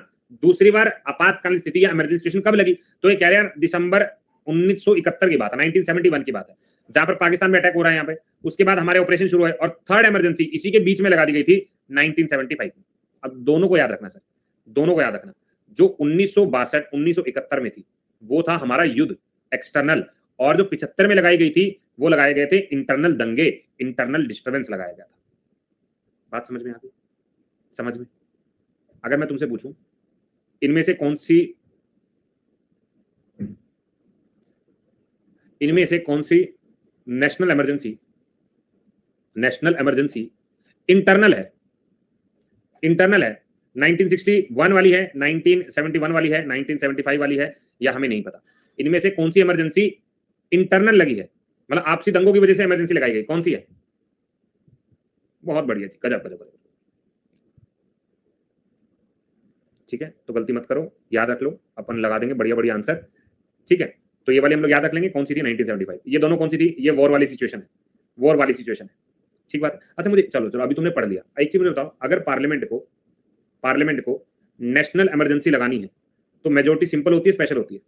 दूसरी बार आपातकालीन स्थिति या इमरजेंसी सिचुएशन कब लगी? तो ये कह रहे हैं दिसंबर 1971 की बात है, 1971 की बात है, जहां पर पाकिस्तान में अटैक हो रहा है यहाँ पे। उसके बाद हमारे ऑपरेशन शुरू हुए और थर्ड इमरजेंसी इसी के बीच में लगा दी गई थी 1975 में। अब दोनों को याद रखना सर, दोनों को याद रखना। जो 1962 1971 में थी वो था हमारा युद्ध एक्सटर्नल, और जो 75 में लगाई गई थी वो लगाए गए थे इंटरनल दंगे, इंटरनल डिस्टर्बेंस लगाया गया था। बात समझ में आ गई? समझ में? अगर मैं तुमसे पूछूं इनमें से कौन सी नेशनल इमरजेंसी इंटरनल है? इंटरनल है, 1961 वाली है, 1971 वाली है, 1975 वाली है, या हमें नहीं पता। इनमें से कौन सी इमरजेंसी इंटरनल लगी है, मतलब आपसी दंगों की वजह से इमरजेंसी लगाई गई, कौन सी है? बहुत बढ़िया जी, गजब गजब गजब, ठीक है। तो गलती मत करो, याद रख लो, अपन लगा देंगे बढ़िया बढ़िया आंसर, ठीक है। तो ये वाली हम लोग याद रख लेंगे कौन सी थी 1975। ये दोनों कौन सी थी? ये वॉर वाली सिचुएशन है, वॉर वाली सिचुएशन है, ठीक बात। अच्छा मुझे चलो अभी तुमने पढ़ लिया, एक चीज मुझे बताओ, अगर पार्लियामेंट को नेशनल इमरजेंसी लगानी है तो मेजोरिटी सिंपल होती है स्पेशल होती है?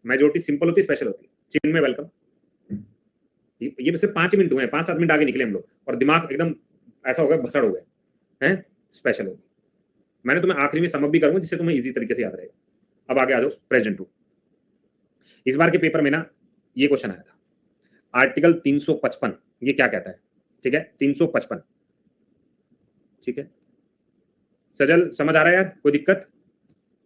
मेजोरिटी सिंपल होती है स्पेशल होती है? चिन्ह में वेलकम। ये सिर्फ 5 मिनट हुए हैं, 5-7 मिनट आगे निकले हम लोग और दिमाग एकदम ऐसा हो गया, भसड़ हो गए हैं। स्पेशल होगी। मैंने तुम्हें आखिरी में समअप भी करूंगा जिससे तुम्हें इजी तरीके से याद रहेगा। अब आगे आ जाओ प्रेजेंट टू। इस बार के पेपर में ना ये क्वेश्चन आया था, आर्टिकल 355 ये क्या कहता है, ठीक है, 355, ठीक है। सजल समझ आ रहा है यार? कोई दिक्कत?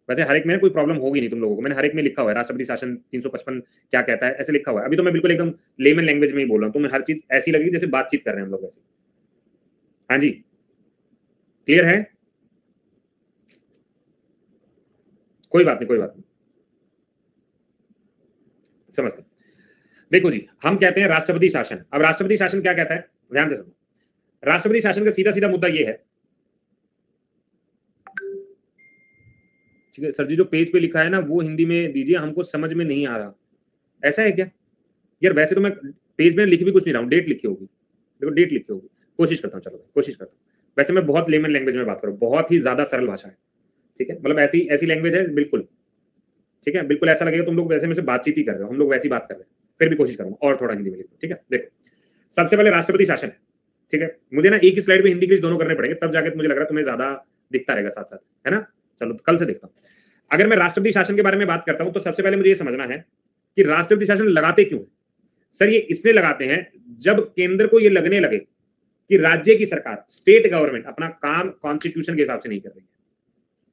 वैसे हर एक में कोई प्रॉब्लम होगी नहीं तुम लोगों को, मैंने हर एक में लिखा हुआ है राष्ट्रपति शासन 355 क्या कहता है, ऐसे लिखा हुआ है। अभी तो मैं बिल्कुल एकदम लेमन लैंग्वेज में ही बोल रहा हूँ, तुम्हें हर चीज ऐसी लगेगी जैसे बातचीत कर रहे हैं हम लोग वैसे। हाँ जी, क्लियर है? कोई बात नहीं, कोई बात नहीं, समझते। देखो जी, हम कहते हैं राष्ट्रपति शासन। अब राष्ट्रपति शासन क्या कहता है, ध्यान से सुनो। राष्ट्रपति शासन का सीधा सीधा मुद्दा ये है, ठीक है सर जी, जो पेज पे लिखा है ना वो हिंदी में दीजिए, हमको समझ में नहीं आ रहा। ऐसा है क्या यार? वैसे तो मैं पेज में लिख भी कुछ नहीं रहा हूँ, डेट लिखी होगी, देखो डेट लिखी होगी। कोशिश करता हूँ, चलो कोशिश करता हूँ। वैसे मैं बहुत लेमन लैंग्वेज में बात करूँ, बहुत ही ज्यादा सरल भाषा है, ठीक है, मतलब ऐसी लैंग्वेज है बिल्कुल, ठीक है। बिल्कुल ऐसा लगेगा तुम लोग वैसे में से बातचीत ही कर रहे हो, हम लोग वैसी बात कर रहे हैं। फिर भी कोशिश करूंगा और थोड़ा हिंदी में लिखूं, ठीक है। देखो सबसे पहले राष्ट्रपति शासन है, ठीक है। मुझे ना एक ही स्लाइड में हिंदी इंग्लिश दोनों करने पड़ेंगे, तब जाके मुझे लग रहा है तुम्हें ज्यादा दिखता रहेगा साथ साथ, है ना। चलो कल से देखता हूँ। अगर मैं राष्ट्रपति शासन के बारे में बात करता हूं तो सबसे पहले मुझे ये समझना है कि राष्ट्रपति शासन लगाते क्यों है। सर ये इसलिए लगाते हैं जब केंद्र को ये लगने लगे कि राज्य की सरकार, स्टेट गवर्नमेंट अपना काम कॉन्स्टिट्यूशन के हिसाब से नहीं कर रही है,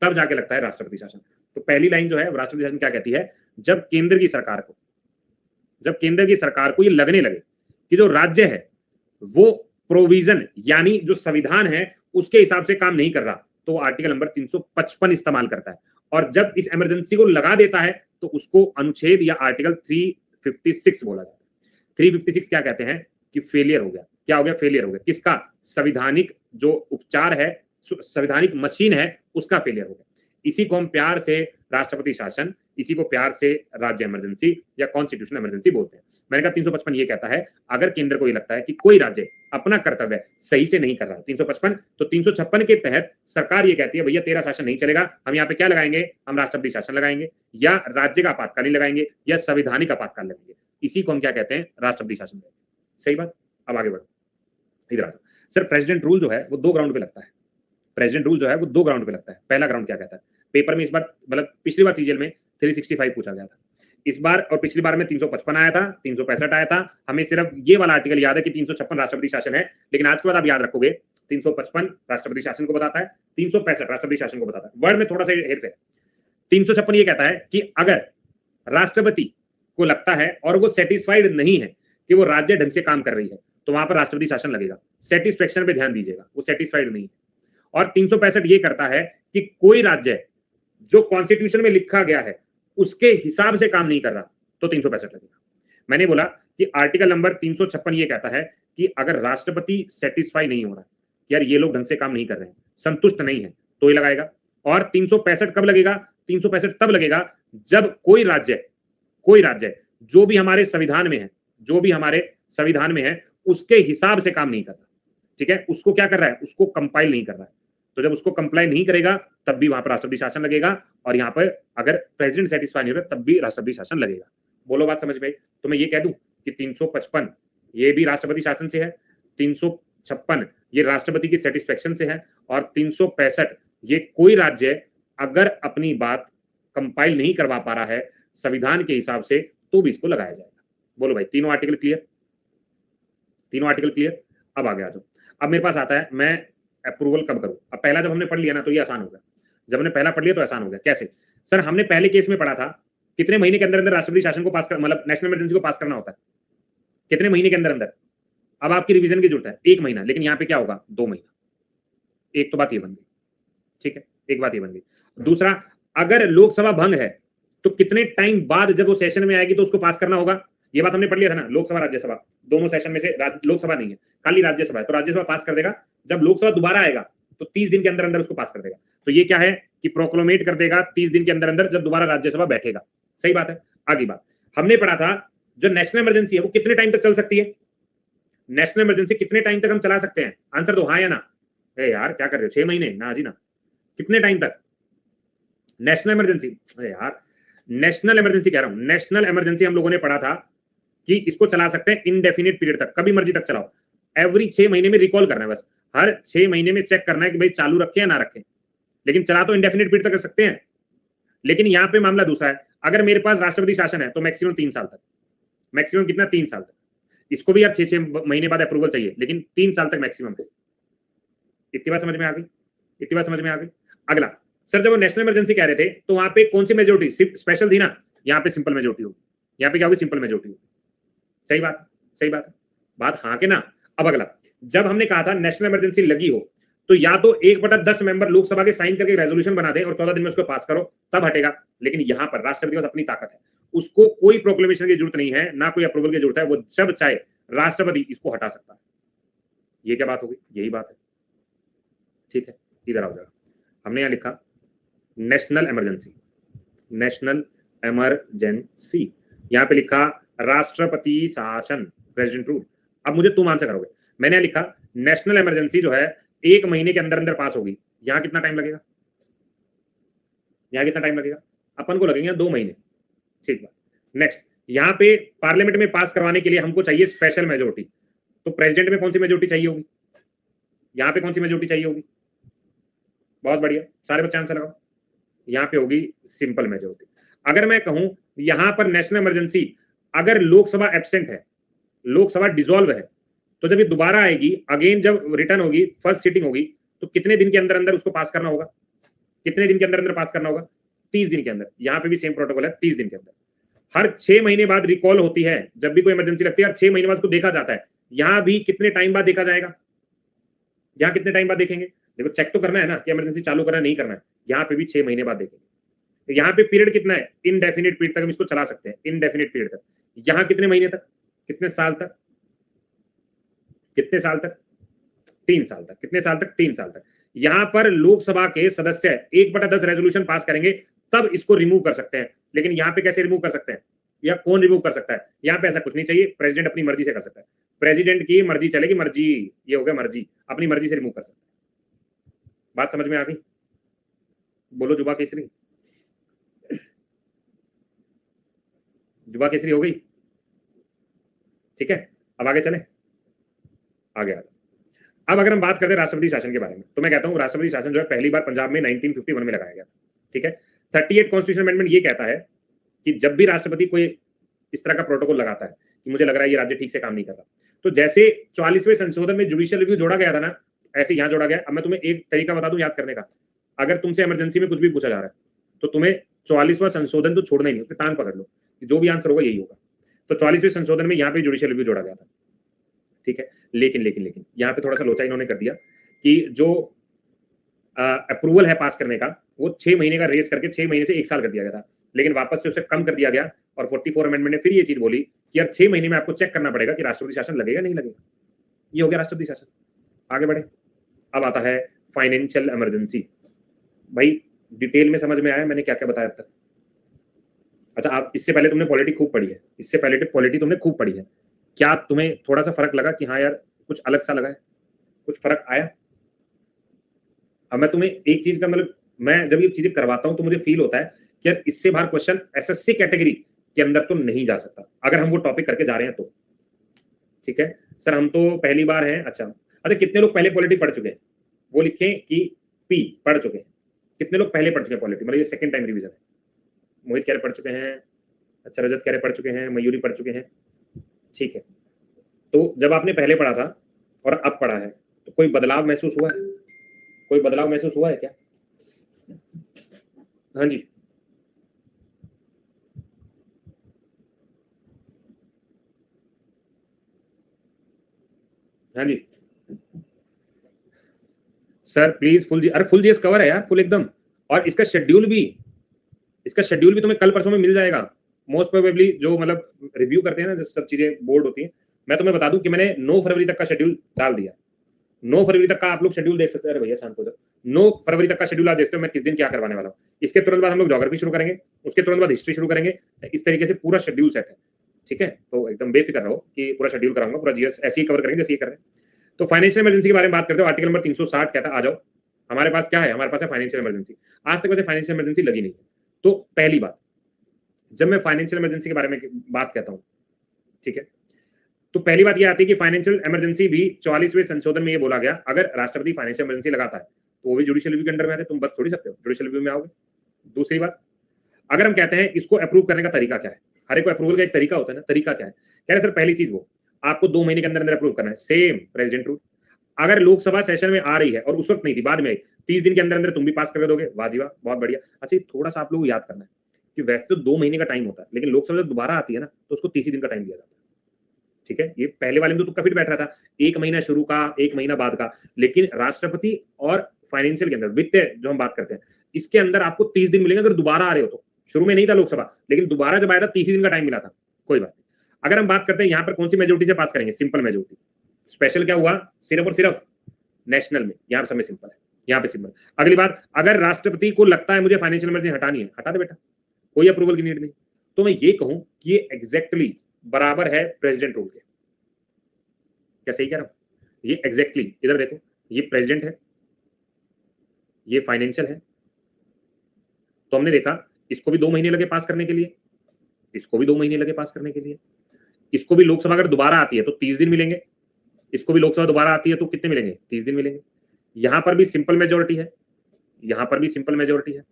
तब जाके लगता है राष्ट्रपति शासन। तो पहली लाइन जो है राष्ट्रपति शासन क्या कहती है, जब केंद्र की सरकार को ये लगने लगे कि जो राज्य है वो प्रोविजन यानी जो संविधान है उसके हिसाब से काम नहीं कर रहा, तो आर्टिकल नंबर 355 इस्तेमाल करता है। और जब इस इमरजेंसी को लगा देता है तो उसको अनुच्छेद या आर्टिकल 356 बोला जाता है। 356 क्या कहते हैं कि फेलियर हो गया। क्या हो गया? फेलियर हो गया। किसका? संविधानिक जो उपचार है, संवैधानिक मशीन है, उसका फेलियर हो गया। इसी को हम प्यार से राष्ट्रपति शासन, इसी को प्यार से राज्य इमरजेंसी या कॉन्स्टिट्यूशन इमरजेंसी बोलते हैं। मैंने कहा 355 ये कहता है अगर केंद्र को ये लगता है कि कोई राज्य अपना कर्तव्य सही से नहीं कर रहा, 355 तो 356 के तहत सरकार ये कहती है भैया तेरा शासन नहीं चलेगा, हम यहाँ पे क्या लगाएंगे, हम राष्ट्रपति शासन लगाएंगे या राज्य का आपातकालीन लगाएंगे या संवैधानिक आपातकाल लगाएंगे। इसी को हम क्या कहते हैं? राष्ट्रपति शासन। सही बात। अब आगे बढ़ो, इधर आ जाओ। सर प्रेसिडेंट रूल जो है वो 2 ग्राउंड पे लगता है। प्रेसिडेंट रूल जो है वो 2 ग्राउंड पे लगता है। पहला ग्राउंड क्या कहता है? पेपर में इस बार मतलब पिछली बार सीजीएल में 365 पूछा गया था, इस बार और पिछली बार में 355 आया था, 365 आया था। हमें सिर्फ ये वाला आर्टिकल याद है कि 356 राष्ट्रपति शासन है, लेकिन आज के बाद आप याद रखोगे 355 राष्ट्रपति शासन को बताता है, 365 राष्ट्रपति शासन को बताता है। वर्ड में थोड़ा सा हेरफेर। 356 ये कहता है कि अगर राष्ट्रपति को लगता है और वो सेटिस्फाइड नहीं है कि वो राज्य ढंग से काम कर रही है तो वहां पर राष्ट्रपति शासन लगेगा। सेटिस्फेक्शन पे ध्यान दीजिएगा, वो सेटिस्फाइड नहीं है। और 365 ये करता है कि कोई राज्य जो कॉन्स्टिट्यूशन में लिखा गया है उसके हिसाब से काम नहीं कर रहा तो 365 लगेगा। मैंने बोला कि आर्टिकल नंबर 356 ये कहता है कि अगर राष्ट्रपति सेटिस्फाई नहीं हो रहा यार ये लोग ढंग से काम नहीं कर रहे हैं, संतुष्ट नहीं है, तो ये लगाएगा। और 365 कब लगेगा? 365 तब लगेगा जब कोई राज्य जो भी हमारे संविधान में है उसके हिसाब से काम नहीं कर रहा। ठीक है, उसको क्या कर रहा है? उसको कंपाइल नहीं कर रहा है। तो जब उसको कंप्लाई नहीं करेगा तब भी वहां पर राष्ट्रपति शासन लगेगा, और यहाँ पर अगर प्रेसिडेंट सेटिस्फाई नहीं हो रहा तब भी राष्ट्रपति शासन लगेगा। बोलो बात समझ में आई? तो मैं ये कह दूं कि 355 ये भी राष्ट्रपति शासन से है, 356 ये राष्ट्रपति की सेटिस्फेक्शन से है, और 365 ये कोई राज्य अगर अपनी बात कंपाइल नहीं करवा पा रहा है संविधान के हिसाब से तो भी इसको लगाया जाएगा। बोलो भाई, तीनों आर्टिकल क्लियर? तीनों आर्टिकल क्लियर? अब आगे आ जाओ। अब मेरे पास आता है मैं अप्रूवल कब करूं। अब पहला जब हमने पढ़ लिया ना तो ये आसान हो गया। जब हमने पहला पढ़ लिया तो आसान हो गया। कैसे? सर हमने पहले केस में पढ़ा था कितने महीने के अंदर अंदर राष्ट्रपति शासन को पास कर, मतलब नेशनल इमरजेंसी को पास करना होता है, कितने महीने के अंदर अंदर। अब आपकी रिवीजन की जरूरत है 1 महीना, लेकिन यहाँ पे क्या होगा? 2 महीना। एक तो बात ये बन गई, ठीक है, एक बात ये बन गई। दूसरा, अगर लोकसभा भंग है तो कितने टाइम बाद जब वो सेशन में आएगी तो उसको पास करना होगा। ये बात हमने पढ़ लिया था ना, लोकसभा राज्यसभा दोनों सेशन में से लोकसभा नहीं है, खाली राज्यसभा है, तो राज्यसभा पास कर देगा। जब लोकसभा दोबारा आएगा तो 30 दिन के अंदर अंदर उसको पास कर देगा। तो ये क्या है कि प्रोक्लोमेट कर देगा 30 दिन के अंदर अंदर जब दोबारा राज्यसभा बैठेगा। सही बात है। आगे बात हमने पढ़ा था जो नेशनल इमरजेंसी है वो कितने टाइम तक चल सकती है? नेशनल इमरजेंसी कितने टाइम तक हम चला सकते हैं? आंसर दो, हाँ या ना। यार क्या कर रहे हो? 6 महीने ना जी ना। कितने टाइम तक नेशनल इमरजेंसी? यार नेशनल इमरजेंसी कह रहा हूं, नेशनल इमरजेंसी हम लोगों ने पढ़ा था कि इसको चला सकते हैं इनडेफिनिट पीरियड तक, कभी मर्जी तक चलाओ। एवरी 6 महीने में रिकॉल करना है, बस हर 6 महीने में चेक करना है कि भाई चालू रखें या ना रखें, लेकिन चला तो इंडेफिनिट पीरियड तक कर सकते हैं। लेकिन यहाँ पे मामला दूसरा है, अगर मेरे पास राष्ट्रपति शासन है तो मैक्सिमम 3 साल तक। मैक्सिमम कितना? 3 साल तक। इसको भी यार 6 महीने बाद अप्रूवल चाहिए, लेकिन 3 साल तक मैक्सिमम है। इतनी बात समझ में आ गई? इतनी बात समझ में आ गई? अगला, सर जब वो नेशनल इमरजेंसी कह रहे थे तो वहां पे कौन सी मेजोरिटी स्पेशल थी ना, यहाँ पे सिंपल मेजोरिटी होगी। यहाँ पे क्या होगी? सिंपल मेजोरिटी होगी। सही बात, सही बात है, बात हाँ के ना। अब अगला, जब हमने कहा था नेशनल इमरजेंसी लगी हो तो या तो 1/10 मेंबर लोकसभा के साइन करके रेजोल्यूशन बना दें और 14 दिन में उसको पास करो, तब हटेगा। लेकिन यहाँ पर राष्ट्रपति के पास अपनी ताकत है, उसको कोई प्रोक्लेमेशन की जरूरत नहीं है, ना कोई अप्रूवल की जरूरत है, वो जब चाहे राष्ट्रपति इसको हटा सकता है। ये क्या बात होगी? यही बात है। ठीक है, इधर आओ जरा। हमने यहाँ लिखा नेशनल इमरजेंसी, नेशनल इमरजेंसी, यहाँ पे लिखा राष्ट्रपति शासन, प्रेसिडेंट रूल। अब मुझे तुम आंसर करोगे। मैंने लिखा नेशनल इमरजेंसी जो है 1 महीने के अंदर अंदर पास होगी। यहां कितना टाइम लगेगा? यहां कितना टाइम लगेगा? अपन को लगेंगे 2 महीने। ठीक बात। नेक्स्ट, यहाँ पे पार्लियामेंट में पास करवाने के लिए हमको चाहिए स्पेशल मेजोरिटी, तो प्रेसिडेंट में कौन सी मेजोरिटी चाहिए होगी? यहाँ पे कौन सी मेजोरिटी चाहिए होगी? बहुत बढ़िया, सारे बच्चे आंसर लगाओ। यहाँ पे होगी सिंपल मेजोरिटी। अगर मैं कहूं यहां पर नेशनल इमरजेंसी, अगर लोकसभा एब्सेंट है लोकसभा डिसॉल्व है, तो जब ये दोबारा आएगी, अगेन जब रिटर्न होगी, फर्स्ट सिटिंग होगी, तो कितने दिन के अंदर अंदर उसको पास करना होगा? कितने दिन के अंदर अंदर पास करना होगा? 30 दिन के अंदर। यहाँ पे भी सेम प्रोटोकॉल है, 30 दिन के अंदर। हर 6 महीने बाद रिकॉल होती है, जब भी कोई इमरजेंसी लगती है, हर 6 महीने बाद उसको देखा जाता है। यहां भी कितने टाइम बाद देखा जाएगा? यहाँ कितने टाइम बाद देखेंगे? देखो चेक तो करना है ना कि इमरजेंसी चालू करना नहीं करना है। यहाँ पे भी 6 महीने बाद देखेंगे। तो यहाँ पे पीरियड कितना है? इनडेफिनिट पीरियड तक हम इसको चला सकते हैं, इनडेफिनिट पीरियड तक। यहाँ कितने महीने तक? कितने साल तक? कितने साल तक? 3 साल तक। कितने साल तक? 3 साल तक। यहां पर लोकसभा के सदस्य 1/10 रेजोल्यूशन पास करेंगे, तब इसको रिमूव कर सकते हैं। लेकिन यहाँ पे कैसे रिमूव कर सकते हैं, या कौन रिमूव कर सकता है? यहाँ पे ऐसा कुछ नहीं चाहिए, प्रेसिडेंट अपनी मर्जी से कर सकता है। प्रेसिडेंट की मर्जी चलेगी, मर्जी, ये हो गया मर्जी, अपनी मर्जी से रिमूव कर सकता है। बात समझ में आ गई? बोलो जुबा केसरी, जुबा केसरी हो गई? ठीक है, अब आगे चले, आगे आगे। अब अगर हम बात करते हैं राष्ट्रपति शासन के बारे में, तो मैं कहता हूं राष्ट्रपति शासन जो है पहली बार पंजाब में 1951 में लगाया गया। ठीक है, 38 कॉन्स्टिट्यूशन अमेंडमेंट ये कहता है कि जब भी राष्ट्रपति कोई इस तरह का प्रोटोकॉल लगाता है कि मुझे लग रहा है ये राज्य ठीक से काम नहीं कर रहा, तो जैसे 44वें संशोधन में जुडिशियल रिव्यू जोड़ा गया था ना, ऐसे यहां जोड़ा गया। अब मैं तुम्हें एक तरीका बता दूं याद करने का, अगर तुमसे इमरजेंसी में कुछ भी पूछा जा रहा है तो तुम्हें 44वां संशोधन तो छोड़ना ही नहीं, टांग पकड़ लो, जो भी आंसर होगा यही होगा। तो 44वें संशोधन में यहाँ पे जुडिशियल रिव्यू जोड़ा गया था। ठीक है, लेकिन लेकिन लेकिन यहाँ पे थोड़ा सा लोचा इन्होंने कर दिया कि जो अप्रूवल है पास करने का, वो 6 महीने का रेस करके 6 महीने से 1 साल कर दिया गया था, लेकिन वापस से उसे कम कर दिया गया। और 44 अमेंडमेंट ने फिर ये चीज बोली कि यार 6 महीने में आपको चेक करना पड़ेगा कि राष्ट्रपति शासन लगेगा नहीं लगेगा। ये हो गया राष्ट्रपति शासन। आगे बढ़े, अब आता है फाइनेंशियल इमरजेंसी। भाई डिटेल में समझ में आया मैंने क्या क्या बताया अब तक? अच्छा, आप इससे पहले तुमने पॉलिटी खूब पढ़ी है, इससे पहले पॉलिटी तुमने खूब पढ़ी है, क्या तुम्हें थोड़ा सा फर्क लगा कि हाँ यार कुछ अलग सा लगा है, कुछ फर्क आया? अब मैं तुम्हें एक चीज का मतलब, मैं जब ये चीजें करवाता हूं तो मुझे फील होता है कि यार इससे बाहर क्वेश्चन एसएससी कैटेगरी के अंदर तो नहीं जा सकता अगर हम वो टॉपिक करके जा रहे हैं तो। ठीक है सर, हम तो पहली बार हैं। अच्छा अच्छा, कितने लोग पहले पॉलिटी पढ़ चुके हैं? वो लिखें कि पी पढ़ चुके हैं। कितने लोग पहले पढ़ चुके हैं पॉलिटी, मतलब ये सेकंड टाइम रिवीजन है? मोहित कह रहे पढ़ चुके हैं, अच्छा रजत कह रहे पढ़ चुके हैं, मयूरी पढ़ चुके हैं। ठीक है, तो जब आपने पहले पढ़ा था और अब पढ़ा है तो कोई बदलाव महसूस हुआ है? कोई बदलाव महसूस हुआ है क्या? हाँ जी, हाँ जी सर प्लीज फुल जी, अरे फुल जीएस कवर है यार, फुल एकदम। और इसका शेड्यूल भी तुम्हें कल परसों में मिल जाएगा मोस्ट प्रोबेबली। जो मतलब रिव्यू करते हैं ना, जो सब चीजें बोर्ड होती हैं, मैं तुम्हें बता दूं कि मैंने 9 फरवरी तक का शेड्यूल डाल दिया। 9 फरवरी तक का आप लोग शेड्यूल देख सकते हैं। अरे भैया शांत हो जाओ, 9 फरवरी तक का शेड्यूल आप देखते हो मैं किस दिन क्या करवाने वाला हूँ। इसके तुरंत बाद हम लोग ज्योग्राफी शुरू करेंगे, उसके तुरंत बाद हिस्ट्री शुरू करेंगे। इस तरीके से पूरा शेड्यूल सेट है। ठीक है, तो एकदम बेफिक्र रहो कि पूरा शेड्यूल कराऊंगा, पूरा जीएस ऐसे ही कवर करेंगे जैसे ये कर रहे हैं। तो फाइनेंशियल इमरजेंसी के बारे में बात करते हो, आर्टिकल नंबर 360 कहता है आ जाओ। हमारे पास क्या है? हमारे पास है फाइनेंशियल इमरजेंसी। आज तक वैसे फाइनेंशियल इमरजेंसी लगी नहीं है। तो पहली बात, जब मैं फाइनेंशियल इमरजेंसी के बारे में बात कहता हूं, ठीक है, तो पहली बात ये आती है कि फाइनेंशियल इमरजेंसी भी 44वें संशोधन में ये बोला गया, अगर राष्ट्रपति फाइनेंशियल इमरजेंसी लगाता है तो वो भी जुडिशियल रिव्यू के अंडर में आते, तुम बच थोड़ी सकते हो, जुडिशियल रिव्यू में आओगे। दूसरी बात, अगर हम कहते हैं इसको अप्रूव करने का तरीका क्या है, हर एक को अप्रूवल का एक तरीका होता है ना, तरीका क्या है? कह रहे सर पहली चीज वो आपको 2 महीने के अंदर अंदर अप्रूव करना है, सेम प्रेसिडेंट रूल। अगर लोकसभा सेशन में आ रही है और उस वक्त नहीं थी, बाद में आई, 30 दिन के अंदर अंदर तुम भी पास कर दोगे, वाह जी वाह, बहुत बढ़िया। अच्छा थोड़ा सा आप लोगों को याद करना है कि वैसे तो 2 महीने का टाइम होता है, लेकिन लोकसभा जब दोबारा आती है ना तो उसको 30 दिन का टाइम दिया जाता है। ठीक है, ये पहले वाले में तो तुक्का फिट बैठ रहा था, 1 महीना शुरू का 1 महीना बाद का, लेकिन राष्ट्रपति और फाइनेंशियल के अंदर, वित्तीय जो हम बात करते हैं, इसके अंदर आपको 30 दिन मिलेंगे अगर दोबारा आ रहे हो तो। शुरू में नहीं था लोकसभा, लेकिन दोबारा जब आया था 30 दिन का टाइम मिला था, कोई बात नहीं। अगर हम बात करते हैं यहाँ पर कौन सी मेजोरिटी से पास करेंगे, सिंपल मेजोरिटी। स्पेशल क्या हुआ, सिर्फ और सिर्फ नेशनल में, यहाँ समय सिंपल है, यहाँ पे सिंपल। अगली बात, अगर राष्ट्रपति को लगता है मुझे फाइनेंशियल इमरजेंसी हटानी है, हटा दे बेटा, कोई अप्रूवल की नीड नहीं। तो मैं ये कहूं कि ये एग्जैक्टली बराबर है प्रेसिडेंट रूल के। क्या सही कह रहा हूं? ये एग्जैक्टली, इधर देखो, ये प्रेसिडेंट है, ये फाइनेंशियल है। तो हमने देखा इसको भी 2 महीने लगे पास करने के लिए, इसको भी 2 महीने लगे पास करने के लिए, इसको भी लोकसभा अगर दोबारा आती है तो 30 दिन मिलेंगे, इसको भी लोकसभा दोबारा आती है तो कितने मिलेंगे, 30 दिन मिलेंगे। यहां पर भी सिंपल मेजोरिटी है, यहां पर भी सिंपल मेजोरिटी है,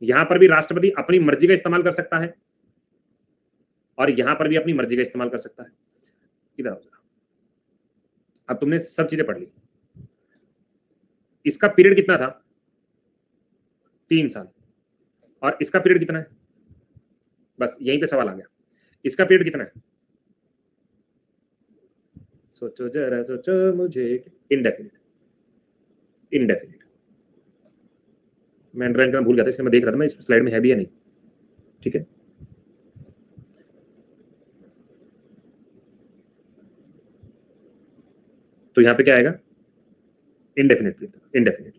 यहां पर भी राष्ट्रपति अपनी मर्जी का इस्तेमाल कर सकता है और यहां पर भी अपनी मर्जी का इस्तेमाल कर सकता है। इधर आओ जरा। अब तुमने सब चीजें पढ़ ली। इसका पीरियड कितना था? 3 साल। और इसका पीरियड कितना है? बस यहीं पे सवाल आ गया। इसका पीरियड कितना है? सोचो जरा सोचो मुझे। इंडेफिनिट। इंडेफिनिट। मैं अंडरलाइन करना भूल गया था, इसलिए मैं देख रहा था मैं इस स्लाइड में है भी या नहीं। ठीक है, तो यहां पे क्या आएगा? इंडेफिनिट। इंडेफिनिट।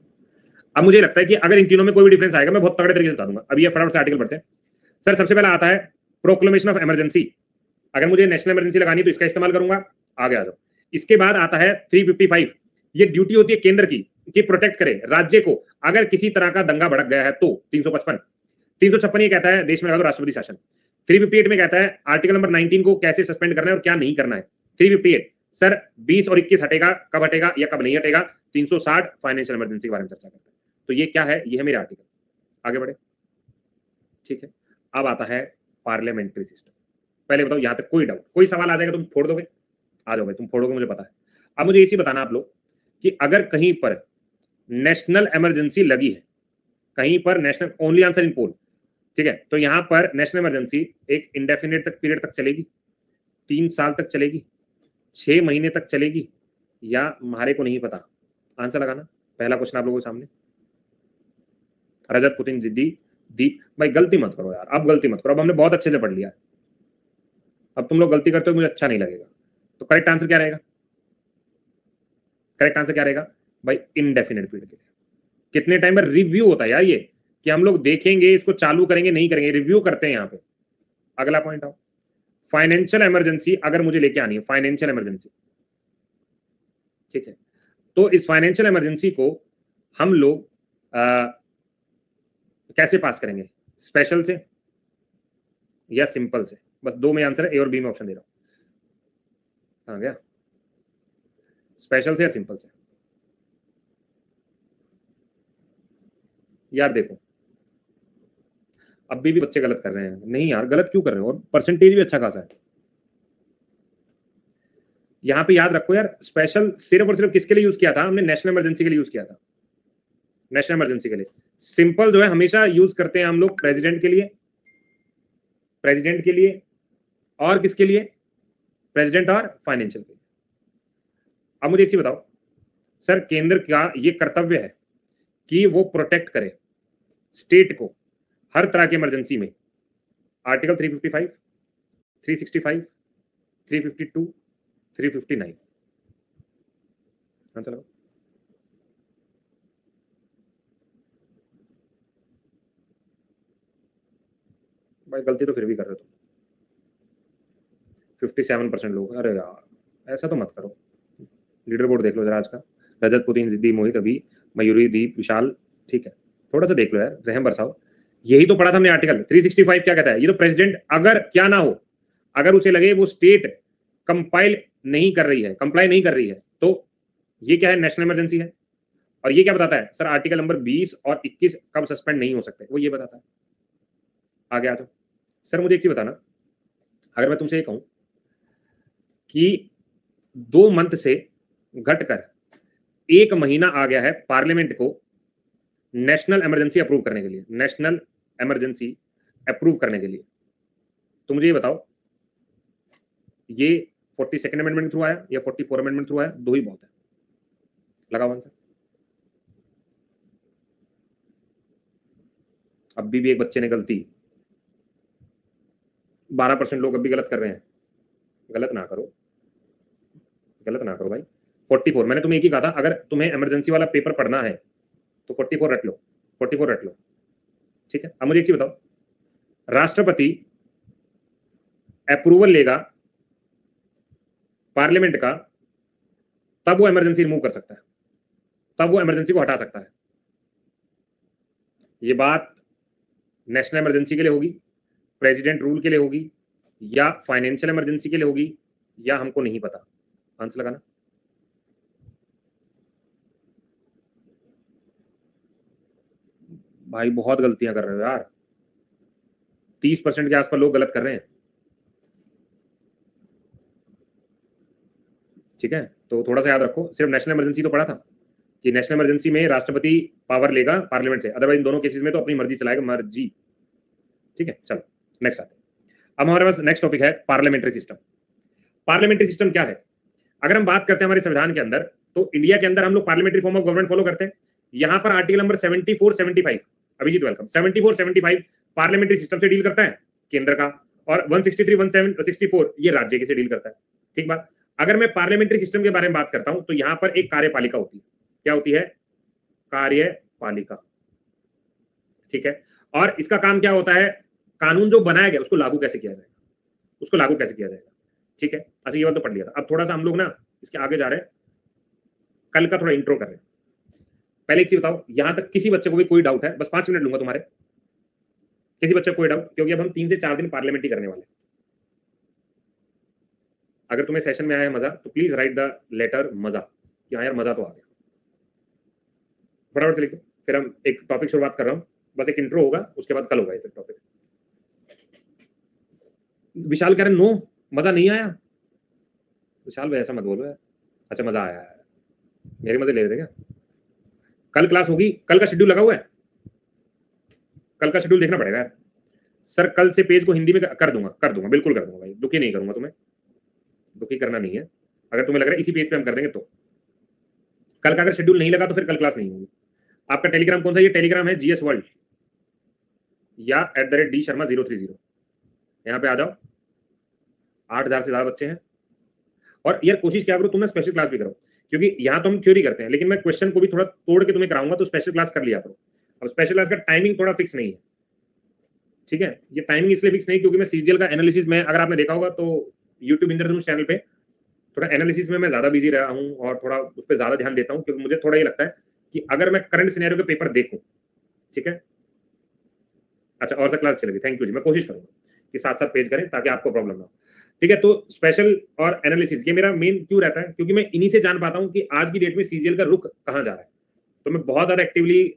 अब मुझे लगता है कि अगर इन तीनों में कोई भी डिफरेंस आएगा मैं बहुत तगड़े तरीके से बता दूंगा। अभी ये फटाफट से आर्टिकल पढ़ते हैं। सर सबसे पहला आता है प्रोक्लेमेशन ऑफ इमरजेंसी। अगर मुझे नेशनल इमरजेंसी लगानी है तो इसका इस्तेमाल करूंगा। आगे आ जाओ। इसके बाद आता है 355। ये ड्यूटी होती है केंद्र की कि प्रोटेक्ट करे राज्य को अगर किसी तरह का दंगा भड़क गया है तो। 356 ये कहता है देश में लगा दो राष्ट्रपति शासन। 358 में कहता है आर्टिकल नंबर 19 को कैसे सस्पेंड करना है और क्या नहीं करना है। 358 सर 20 और 21 हटेगा, कब हटेगा या कब नहीं हटेगा। 360 फाइनेंशियल इमरजेंसी के बारे में चर्चा करता है। तो ये क्या है? ये है मेरा आर्टिकल। आगे बढ़े। ठीक है, अब आता है पार्लियामेंट्री सिस्टम। पहले बताओ यहां तक कोई डाउट? कोई सवाल आ जाएगा तुम फोड़ दोगे? आ जाओ भाई, तुम फोड़ोगे मुझे पता है। अब मुझे ये चीज बताना आप लोग कि अगर कहीं पर नेशनल इमरजेंसी लगी है, कहीं पर नेशनल, ओनली आंसर इन पोल, ठीक है, तो यहां पर नेशनल इमरजेंसी एक इंडेफिनिट तक पीरियड तक चलेगी, 3 साल तक चलेगी, 6 महीने तक चलेगी, या हमारे को नहीं पता। आंसर लगाना। पहला क्वेश्चन आप लोगों के सामने। रजत पुतिन जिद्दी दी। भाई गलती मत करो यार, अब गलती मत करो, अब हमने बहुत अच्छे से पढ़ लिया। अब तुम लोग गलती करते हो मुझे अच्छा नहीं लगेगा। तो करेक्ट आंसर क्या रहेगा? करेक्ट आंसर क्या रहेगा भाई? इनडेफिनेट पीरियड के लिए। कितने टाइम में रिव्यू होता है यार ये, कि हम लोग देखेंगे इसको, चालू करेंगे नहीं करेंगे, रिव्यू करते हैं यहाँ पे। अगला पॉइंट आओ। फाइनेंशियल इमरजेंसी अगर मुझे लेके आनी है, फाइनेंशियल इमरजेंसी, ठीक है, तो इस फाइनेंशियल इमरजेंसी को हम लोग कैसे पास करेंगे? स्पेशल से या सिंपल से? बस दो में आंसर है, ए और बी में ऑप्शन दे रहा हूं। कहां गया? स्पेशल से या सिंपल से? यार देखो अब भी बच्चे गलत कर रहे हैं। नहीं यार गलत क्यों कर रहे हो? और परसेंटेज भी अच्छा खासा है। यहां पे याद रखो यार, स्पेशल सिर्फ और सिर्फ किसके लिए यूज किया था हमने? नेशनल इमरजेंसी के लिए यूज किया था। नेशनल इमरजेंसी के लिए। सिंपल जो है हमेशा यूज करते हैं हम लोग प्रेसिडेंट के लिए, प्रेसिडेंट के लिए, और किसके लिए? प्रेसिडेंट और फाइनेंशियल के लिए। अब मुझे एक चीज बताओ सर, केंद्र का ये कर्तव्य है कि वो प्रोटेक्ट करे स्टेट को हर तरह की इमरजेंसी में। आर्टिकल 355, 365, 352, 359। आंसर लगाओ। भाई गलती तो फिर भी कर रहे हो तुम। 57% लोग। अरे यार ऐसा तो मत करो। लीडर बोर्ड देख लो जरा आज का। रजत पुतिन जिद्दी मोहित अभी मयूरी दीप विशाल। ठीक है, थोड़ा सा देख लो यार, रहम बरसाओ। यही तो पढ़ा था हमने आर्टिकल 365 क्या कहता है? ये तो प्रेसिडेंट अगर क्या ना हो, अगर उसे लगे वो स्टेट कंपाइल नहीं कर रही है, कंप्लाई नहीं कर रही है, तो ये क्या है? नेशनल इमरजेंसी है। और ये क्या बताता है सर? आर्टिकल नंबर 20 और 21 कब सस्पेंड नहीं हो सकते, वो ये बताता है। आगे आ जाओ। सर मुझे एक चीज बताना, अगर मैं तुमसे ये कहूं कि 2 मंथ से घटकर 1 महीना आ गया है पार्लियामेंट को नेशनल इमरजेंसी अप्रूव करने के लिए, नेशनल इमरजेंसी अप्रूव करने के लिए, तो मुझे ये बताओ ये 42nd अमेंडमेंट थ्रू आया या 44 अमेंडमेंट थ्रू आया? दो ही बहुत है। लगाओ आंसर। अब भी एक बच्चे ने गलती, 12% लोग अब भी गलत कर रहे हैं। गलत ना करो, गलत ना करो भाई। 44, मैंने तुम्हें एक ही कहा था, अगर तुम्हें इमरजेंसी वाला पेपर पढ़ना है तो 44 रट लो, 44 रट लो। ठीक है, अब मुझे एक चीज बताओ, राष्ट्रपति अप्रूवल लेगा पार्लियामेंट का, तब वो इमरजेंसी रिमूव कर सकता है, तब वो इमरजेंसी को हटा सकता है। ये बात नेशनल इमरजेंसी के लिए होगी, प्रेसिडेंट रूल के लिए होगी, या फाइनेंशियल इमरजेंसी के लिए होगी, या हमको नहीं पता। आंसर लगाना। भाई बहुत गलतियां कर रहे हो यार, 30% के आसपास लोग गलत कर रहे हैं। ठीक है, तो थोड़ा सा याद रखो। सिर्फ नेशनल इमरजेंसी तो पढ़ा था कि नेशनल इमरजेंसी में राष्ट्रपति पावर लेगा पार्लियामेंट से, अदरवाइज दोनों केसेस में तो अपनी मर्जी चलाएगा, मर्जी। ठीक है, चलो नेक्स्ट आते हैं। अब हमारे पास नेक्स्ट टॉपिक है पार्लियामेंट्री सिस्टम। पार्लियामेंट्री सिस्टम क्या है? अगर हम बात करते हैं हमारे संविधान के अंदर, तो इंडिया के अंदर हम लोग parliamentary form of government follow करते हैं। यहाँ पर article number 74, 75, Abhijit welcome, 74, 75 parliamentary system से डील करता है केंद्र का, और 163, 164 ये राज्य के से डील करता है। ठीक बात। अगर मैं पार्लियामेंट्री सिस्टम के बारे में बात करता हूं तो यहाँ पर एक कार्यपालिका होती है। क्या होती है? कार्यपालिका। ठीक है, और इसका काम क्या होता है? कानून जो बनाया गया उसको लागू कैसे किया जाएगा, उसको लागू कैसे किया जाएगा। ठीक है, अच्छा ये बात तो पढ़ लिया था। अब थोड़ा सा हम लोग ना इसके आगे जा रहे हैं, कल का थोड़ा इंट्रो कर रहे हैं। पहले एक चीज बताओ, यहां तक किसी बच्चे को भी कोई डाउट है? बस 5 मिनट लूंगा तुम्हारे, किसी बच्चे को कोई डाउट? क्योंकि अब हम 3 से 4 दिन पार्लियामेंट ही करने वाले हैं। अगर तुम्हें सेशन में आया है मजा, तो प्लीज राइट द लेटर मजा, कि हाँ यार मजा तो आ गया। फटाफट से लिख दो, फिर हम एक टॉपिक शुरुआत कर रहा हूं, बस एक इंट्रो होगा, उसके बाद कल होगा ये टॉपिक। विशाल कह रहे नो मजा नहीं आया। विशाल भाई ऐसा मत बोलो यार। अच्छा मजा आया है, मेरे मजे ले रहे थे क्या? कल क्लास होगी, कल का शेड्यूल लगा हुआ है, कल का शेड्यूल देखना पड़ेगा यार। सर कल से पेज को हिंदी में कर दूंगा, बिल्कुल कर दूंगा भाई, दुखी नहीं करूंगा तुम्हें, दुखी करना नहीं है। अगर तुम्हें लग रहा है इसी पेज पे हम कर देंगे तो कल का अगर शेड्यूल नहीं लगा तो फिर कल क्लास नहीं होगी। आपका टेलीग्राम कौन सा? ये टेलीग्राम है जीएस वर्ल्ड या @D Sharma 030। यहाँ पे आ जाओ, 8000 से ज्यादा बच्चे हैं। और यार कोशिश क्या करो तुम ना स्पेशल क्लास भी करो, क्योंकि यहाँ तो हम थ्योरी करते हैं, लेकिन मैं क्वेश्चन को भी थोड़ा तोड़ के तुम्हें कराऊंगा, तो स्पेशल क्लास कर लिया करो। अब स्पेशल क्लास का टाइमिंग थोड़ा फिक्स नहीं है। ठीक है, ये टाइमिंग इसलिए फिक्स नहीं क्योंकि मैं सीजीएल का एनालिसिस में, अगर आपने देखा होगा तो यूट्यूब इंद्रधनुष चैनल पे थोड़ा एनालिसिस में मैं ज्यादा बिजी रहा हूँ और थोड़ा उस पर ज्यादा ध्यान देता हूँ, क्योंकि मुझे थोड़ा ये लगता है कि अगर मैं करंट सिनेरियो के पेपर देखूं। ठीक है, अच्छा और सा क्लास चलेगी, थैंक यू जी। मैं कोशिश करूंगा कि साथ साथ पेज करें ताकि आपको प्रॉब्लम ना हो। ठीक है, तो स्पेशल और एनालिसिस ये मेरा मेन क्यों रहता है, क्योंकि मैं इन्हीं से जान पाता हूं कि आज की डेट में सीजीएल का रुख कहां जा रहा है। तो मैं बहुत ज्यादा एक्टिवली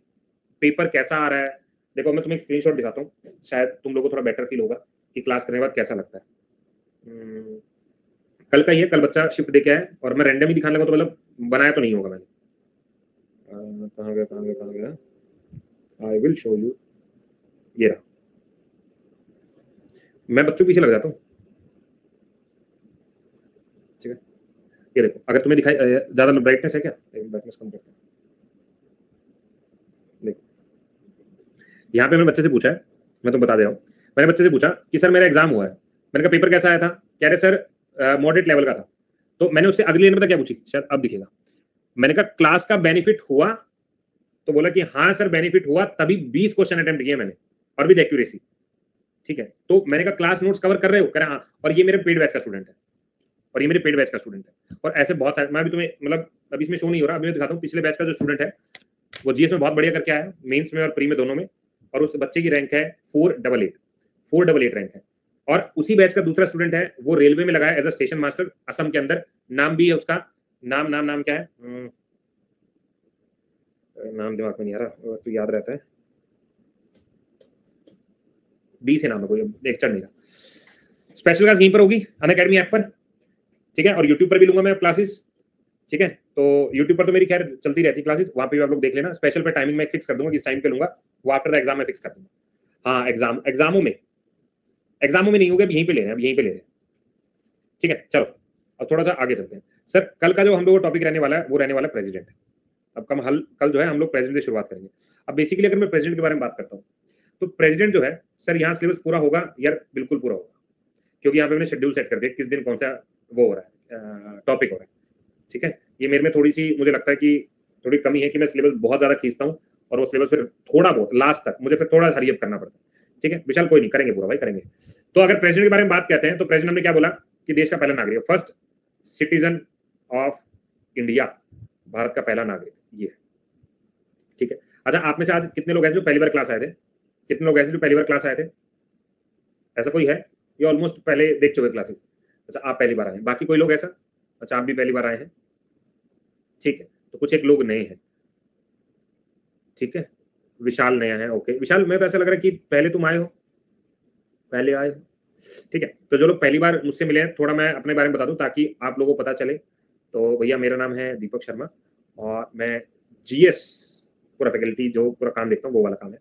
पेपर कैसा आ रहा है, देखो मैं तुम्हें एक स्क्रीनशॉट दिखाता हूँ, शायद तुम लोगों को थोड़ा बेटर फील होगा कि क्लास करने के बाद कैसा लगता है। कल का ही है, कल बच्चा शिफ्ट देके आया और मैं रैंडम ही दिखाने लगा, तो मतलब बनाया तो नहीं होगा मैंने। कहाँ गया, आई विल शो यू। ये रहा, मैं बच्चों पीछे लग जाता हूँ। ठीक है, ये देखो, अगर तुम्हें दिखाई ज्यादा ब्राइटनेस है क्या? ब्राइटनेस कम करते हैं। देखो यहाँ पे मैंने बच्चे से पूछा है, मैं तुम बता दे रहा हूँ, मैंने बच्चे से पूछा कि सर मेरा एग्जाम हुआ है। मैंने कहा पेपर कैसा आया था? कह रहे सर मॉडरेट लेवल का था। तो मैंने उससे अगली लाइन पता क्या पूछी, शायद अब दिखेगा। मैंने कहा क्लास का बेनिफिट हुआ? तो बोला कि हाँ सर बेनिफिट हुआ, तभी 20 क्वेश्चन अटेम्प्ट किए मैंने और विद एक्यूरेसी। ठीक है, तो मैंने कहा क्लास नोट्स कवर कर रहे हो? कह रहे हाँ, और ये मेरे पेड बैच का स्टूडेंट है, और ये मेरे पेड बैच का स्टूडेंट है। और ऐसे बहुत सारे, मैं अभी तुम्हें मतलब अभी इसमें शो नहीं हो रहा, अभी मैं दिखाता हूँ। पिछले बैच का जो स्टूडेंट है वो जीएस में बहुत बढ़िया करके आया, मेंस में और प्री में दोनों में, और उस बच्चे की रैंक है 488 रैंक है। और उसी बैच का दूसरा स्टूडेंट है, वो रेलवे में लगा है as a station master Assam के अंदर। नाम भी है उसका, नाम क्या है, नाम दिमाग में नहीं आ रहा, तो याद रहता है, बी से नाम है कोई, लेक्चर नहीं रहा। स्पेशल क्लास यहीं पर होगी अनअकैडमी ऐप पर। ठीक है, और यूट्यूब पर भी लूंगा मैं क्लासेस। ठीक है, तो यूट्यूब पर तो मेरी खैर चलती रहती क्लासेस, वहां पे भी आप लोग देख लेना। स्पेशल पे टाइमिंग में फिक्स कर दूंगा, किस टाइम पे लूंगा, वो आफ्टर द एग्जाम में फिक्स कर दूंगा। हाँ एग्जामों में नहीं होगा, यहीं पे ले रहे हैं, अब यहीं पे ले रहे हैं। ठीक है, चलो अब थोड़ा सा आगे चलते हैं। सर कल का जो हम लोग टॉपिक रहने वाला है वो रहने वाला है प्रेसिडेंट। अब कल जो है हम लोग प्रेसिडेंट से शुरुआत करेंगे। अब बेसिकली अगर मैं प्रेसिडेंट के बारे में बात करता हूँ, तो प्रेसिडेंट जो है सर यहाँ सिलेबस पूरा होगा यार, बिल्कुल पूरा होगा, क्योंकि यहाँ पे मैंने शेड्यूल सेट कर दिया किस दिन कौन सा वो हो रहा है, टॉपिक हो रहा है। ठीक है, ये मेरे में थोड़ी सी मुझे लगता है कि थोड़ी कमी है कि मैं सिलेबस बहुत ज्यादा खींचता हूँ, और वो सिलेबस फिर थोड़ा बहुत लास्ट तक मुझे फिर थोड़ा हरी अप करना पड़ता है। ठीक है विशाल, कोई नहीं, करेंगे पूरा भाई, करेंगे। तो अगर प्रेसिडेंट के बारे में बात कहते हैं, तो प्रेसिडेंट ने क्या बोला कि देश का पहला नागरिक, first citizen of India, Bharat का पहला नागरिक ये है। ठीक है, अच्छा आप में से आज कितने लोग ऐसे जो पहली बार क्लास आए थे? कितने लोग ऐसे जो पहली बार क्लास आए थे? ऐसा कोई है? ये ऑलमोस्ट पहले देख चुके क्लासेस। अच्छा आप पहली बार आए हैं, बाकी कोई लोग ऐसा? अच्छा आप भी पहली बार आए हैं, ठीक है। तो कुछ एक लोग नए हैं, ठीक है। विशाल नया है, ओके विशाल, मैं तो ऐसा लग रहा है कि पहले तुम आए हो, पहले आए हो, ठीक है। तो जो लोग पहली बार मुझसे मिले हैं, थोड़ा मैं अपने बारे में बता दूं ताकि आप लोगों को पता चले तो भैया मेरा नाम है दीपक शर्मा और मैं जीएस पूरा फैकल्टी जो पूरा काम देखता हूँ वो वाला काम है।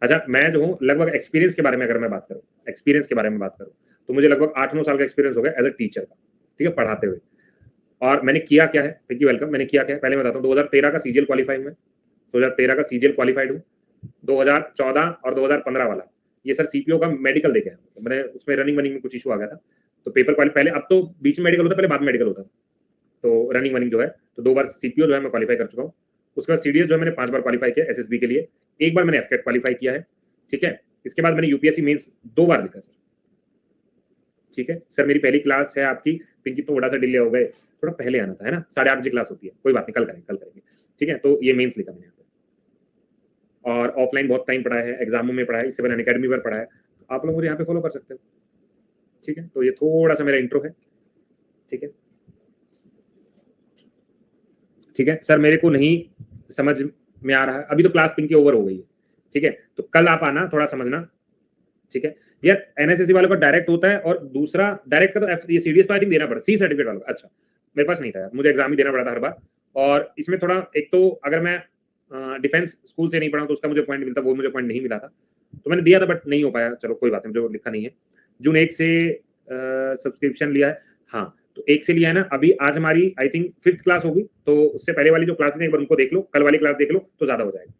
अच्छा, मैं जो हूँ लगभग एक्सपीरियंस के बारे में अगर मैं बात करूँ, एक्सपीरियंस के बारे में बात करूँ, तो मुझे लगभग 8-9 साल का एक्सपीरियंस हो गया एज़ अ टीचर का, ठीक है, पढ़ाते हुए। और मैंने किया क्या है, थैंक यू वेलकम, मैंने किया क्या है पहले मैं बताता हूँ। 2013 का सीजीएल क्वालीफाई हूँ मैं, 2013 का सीजीएल क्वालीफाइड हूँ। 2014 और 2015 वाला, ये सर सीपीओ का मेडिकल देके आया। मैंने उसमें रनिंग वनिंग में कुछ इशू आ गया था, तो पेपर क्वाली पहले, अब तो बीच में मेडिकल होता है, पहले बाद में मेडिकल होता था। तो रनिंग वनिंग जो है, तो 2 बार सीपीओ जो है मैं क्वालीफाई कर चुका हूँ। उसके बाद सीडीएस जो है मैंने 5 बार क्वालीफाई किया एसएसबी के लिए, 1 बार मैंने एफकेट क्वालीफाई किया है, ठीक है। इसके बाद मैंने यूपीएससी मेंस 2 बार लिखा सर, ठीक है। सर मेरी पहली क्लास है आपकी, पिंकी तो थोड़ा सा डिले हो गए, थोड़ा पहले आना था, है ना, 8:30 बजे क्लास होती है, कोई बात नहीं, कल करेंगे, ठीक है। तो ये मेंस लिखा मैंने यहाँ पे, और ऑफलाइन बहुत टाइम पढ़ा है, एग्जामों में पढ़ा है, इससे पहले अकेडमी पर पढ़ा है, आप लोग मुझे यहाँ पे फॉलो कर सकते हो, ठीक है। तो ये थोड़ा सा मेरा इंट्रो है, ठीक है, ठीक है। सर मेरे को नहीं समझ में आ रहा है, अभी तो क्लास पिंकी ओवर हो गई है, ठीक है, तो कल आप आना, थोड़ा समझना, ठीक है। यार एनएसएससी वालों का डायरेक्ट होता है, और दूसरा डायरेक्ट का तो ये सीडीएस आई थिंक देना पड़ा, सी सर्टिफिकेट वालों का, अच्छा मेरे पास नहीं था यार, मुझे एग्जाम ही देना पड़ा था हर बार। और इसमें थोड़ा, एक तो अगर मैं डिफेंस स्कूल से नहीं पढ़ा तो उसका मुझे पॉइंट मिलता, वो मुझे पॉइंट नहीं मिला था, तो मैंने दिया था बट नहीं हो पाया, चलो कोई बात नहीं, जो लिखा नहीं है। जून 1 से सब्सक्रिप्शन लिया है, हाँ तो 1 से लिया है ना, अभी आज हमारी आई थिंक 5th क्लास होगी, तो उससे पहले वाली जो क्लासेस है एक बार उनको देख लो, कल वाली क्लास देख लो तो ज्यादा हो जाएगा।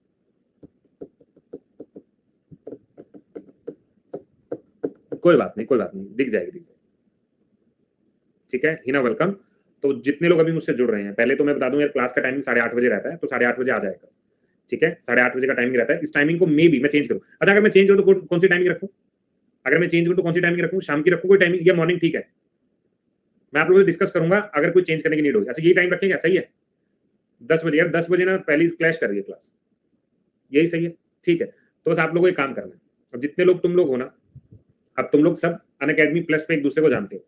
कोई बात नहीं, कोई बात नहीं, दिख जाएगी, ठीक है। हिना वेलकम। तो जितने लोग अभी मुझसे जुड़ रहे हैं, पहले तो मैं बता दूं यार, क्लास का टाइमिंग 8:30 बजे रहता है, तो 8:30 बजे आ जाएगा, ठीक है। 8:30 बजे का टाइमिंग रहता है, इस टाइमिंग को मे बी मैं चेंज करूं। अच्छा, अगर मैं चेंज करूं तो कौन सी टाइमिंग रखूं? अगर मैं चेंज करूं तो कौन सी टाइमिंग रखूं? शाम की रखूं कोई टाइमिंग, या मॉर्निंग? ठीक है, मैं आप लोगों से डिस्कस करूंगा अगर कोई चेंज करने की नीड होगी। अच्छा, यही टाइम रखेंगे, सही है? 10 बजे, यार 10 बजे ना पहली क्लैश कर रही है क्लास, यही सही है, ठीक है। तो बस आप लोगों को एक काम करना है, अब जितने लोग तुम लोग हो ना, अब तुम लोग सब अनअकैडमी प्लस पे एक दूसरे को जानते हो,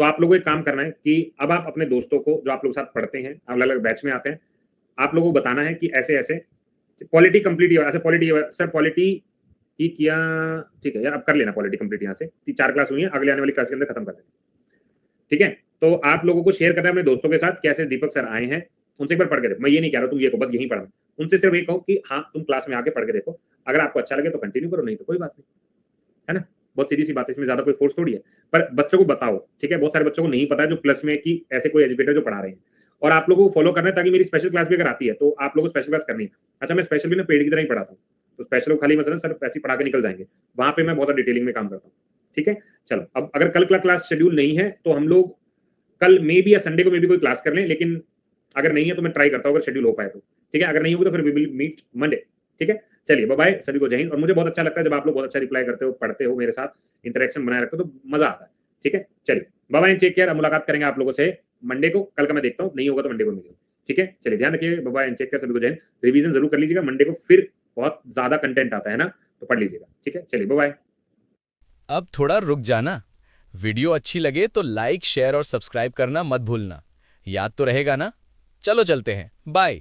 तो आप लोगों को एक काम करना है कि अब आप अपने दोस्तों को, जो आप लोग साथ पढ़ते हैं, अलग अलग बैच में आते हैं, आप लोगों को बताना है कि ऐसे ऐसे पॉलिटी कंप्लीट, अच्छा पॉलिटी सर, पॉलिटी ही किया, ठीक है यार, अब कर लेना पॉलिटी कंप्लीट, यहाँ से 4 क्लास हुई है, अगले आने वाली क्लास के अंदर खत्म कर देना, ठीक है। तो आप लोगों को शेयर करना है अपने दोस्तों के साथ, कैसे दीपक सर आए हैं, उनसे एक बार पढ़ के देखो। मैं ये नहीं कह रहा तुम ये को बस यही पढ़ना, उनसे सिर्फ ये कहो कि हाँ तुम क्लास में आके पढ़ के देखो, अगर आपको अच्छा लगे तो कंटिन्यू करो, नहीं तो कोई बात नहीं, है ना। बहुत सीधी सी बात है, इसमें ज्यादा कोई फोर्स थोड़ी है, पर बच्चों को बताओ, ठीक है। बहुत सारे बच्चों को नहीं पता है जो प्लस में कि ऐसे कोई एजुकेटर जो पढ़ा रहे हैं, और आप लोगों को फॉलो करना है, ताकि मेरी स्पेशल क्लास भी अगर आती है तो आप लोगों को स्पेशल क्लास करनी है। अच्छा, मैं स्पेशल भी ना पेड की तरह ही पढ़ाता हूँ, तो स्पेशल खाली मसला सर ऐसे ही पढ़ा के निकल जाएंगे, वहां पे मैं बहुत डिटेलिंग में काम करता हूँ, ठीक है। चलो, अब अगर कल क्लास शेड्यूल नहीं है तो हम लोग कल मे बी या संडे को मे बी कोई क्लास कर लें, लेकिन अगर नहीं है तो मैं ट्राई करता हूँ अगर शेड्यूल हो पाए तो, ठीक है। अगर नहीं होगा तो फिर वी विल मीट मंडे, ठीक है। चलिए, बाय बाय, सभी को जय हिंद। और मुझे बहुत अच्छा लगता है जब आप लोग बहुत अच्छा रिप्लाई करते हो, पढ़ते हो, मेरे साथ इंटरेक्शन बनाए रखते हो, तो मजा आता है, ठीक है। चलिए, बाय बाय, चेक केयर। अब मुलाकात करेंगे आप लोगों से मंडे को, कल का मैं देखता हूँ, नहीं होगा तो मंडे को मिलेंगे, ठीक है। चलिए, ध्यान रखिए, बाय बाय, चेक केयर, सभी को जय हिंद। रिवीजन जरूर कर लीजिएगा, मंडे को फिर बहुत ज्यादा कंटेंट आता है ना, तो पढ़ लीजिएगा, ठीक है। चलिए, बाय बाय। अब थोड़ा रुक जाना। वीडियो अच्छी लगे तो लाइक, शेयर और सब्सक्राइब करना मत भूलना। याद तो रहेगा ना? चलो चलते हैं, बाय।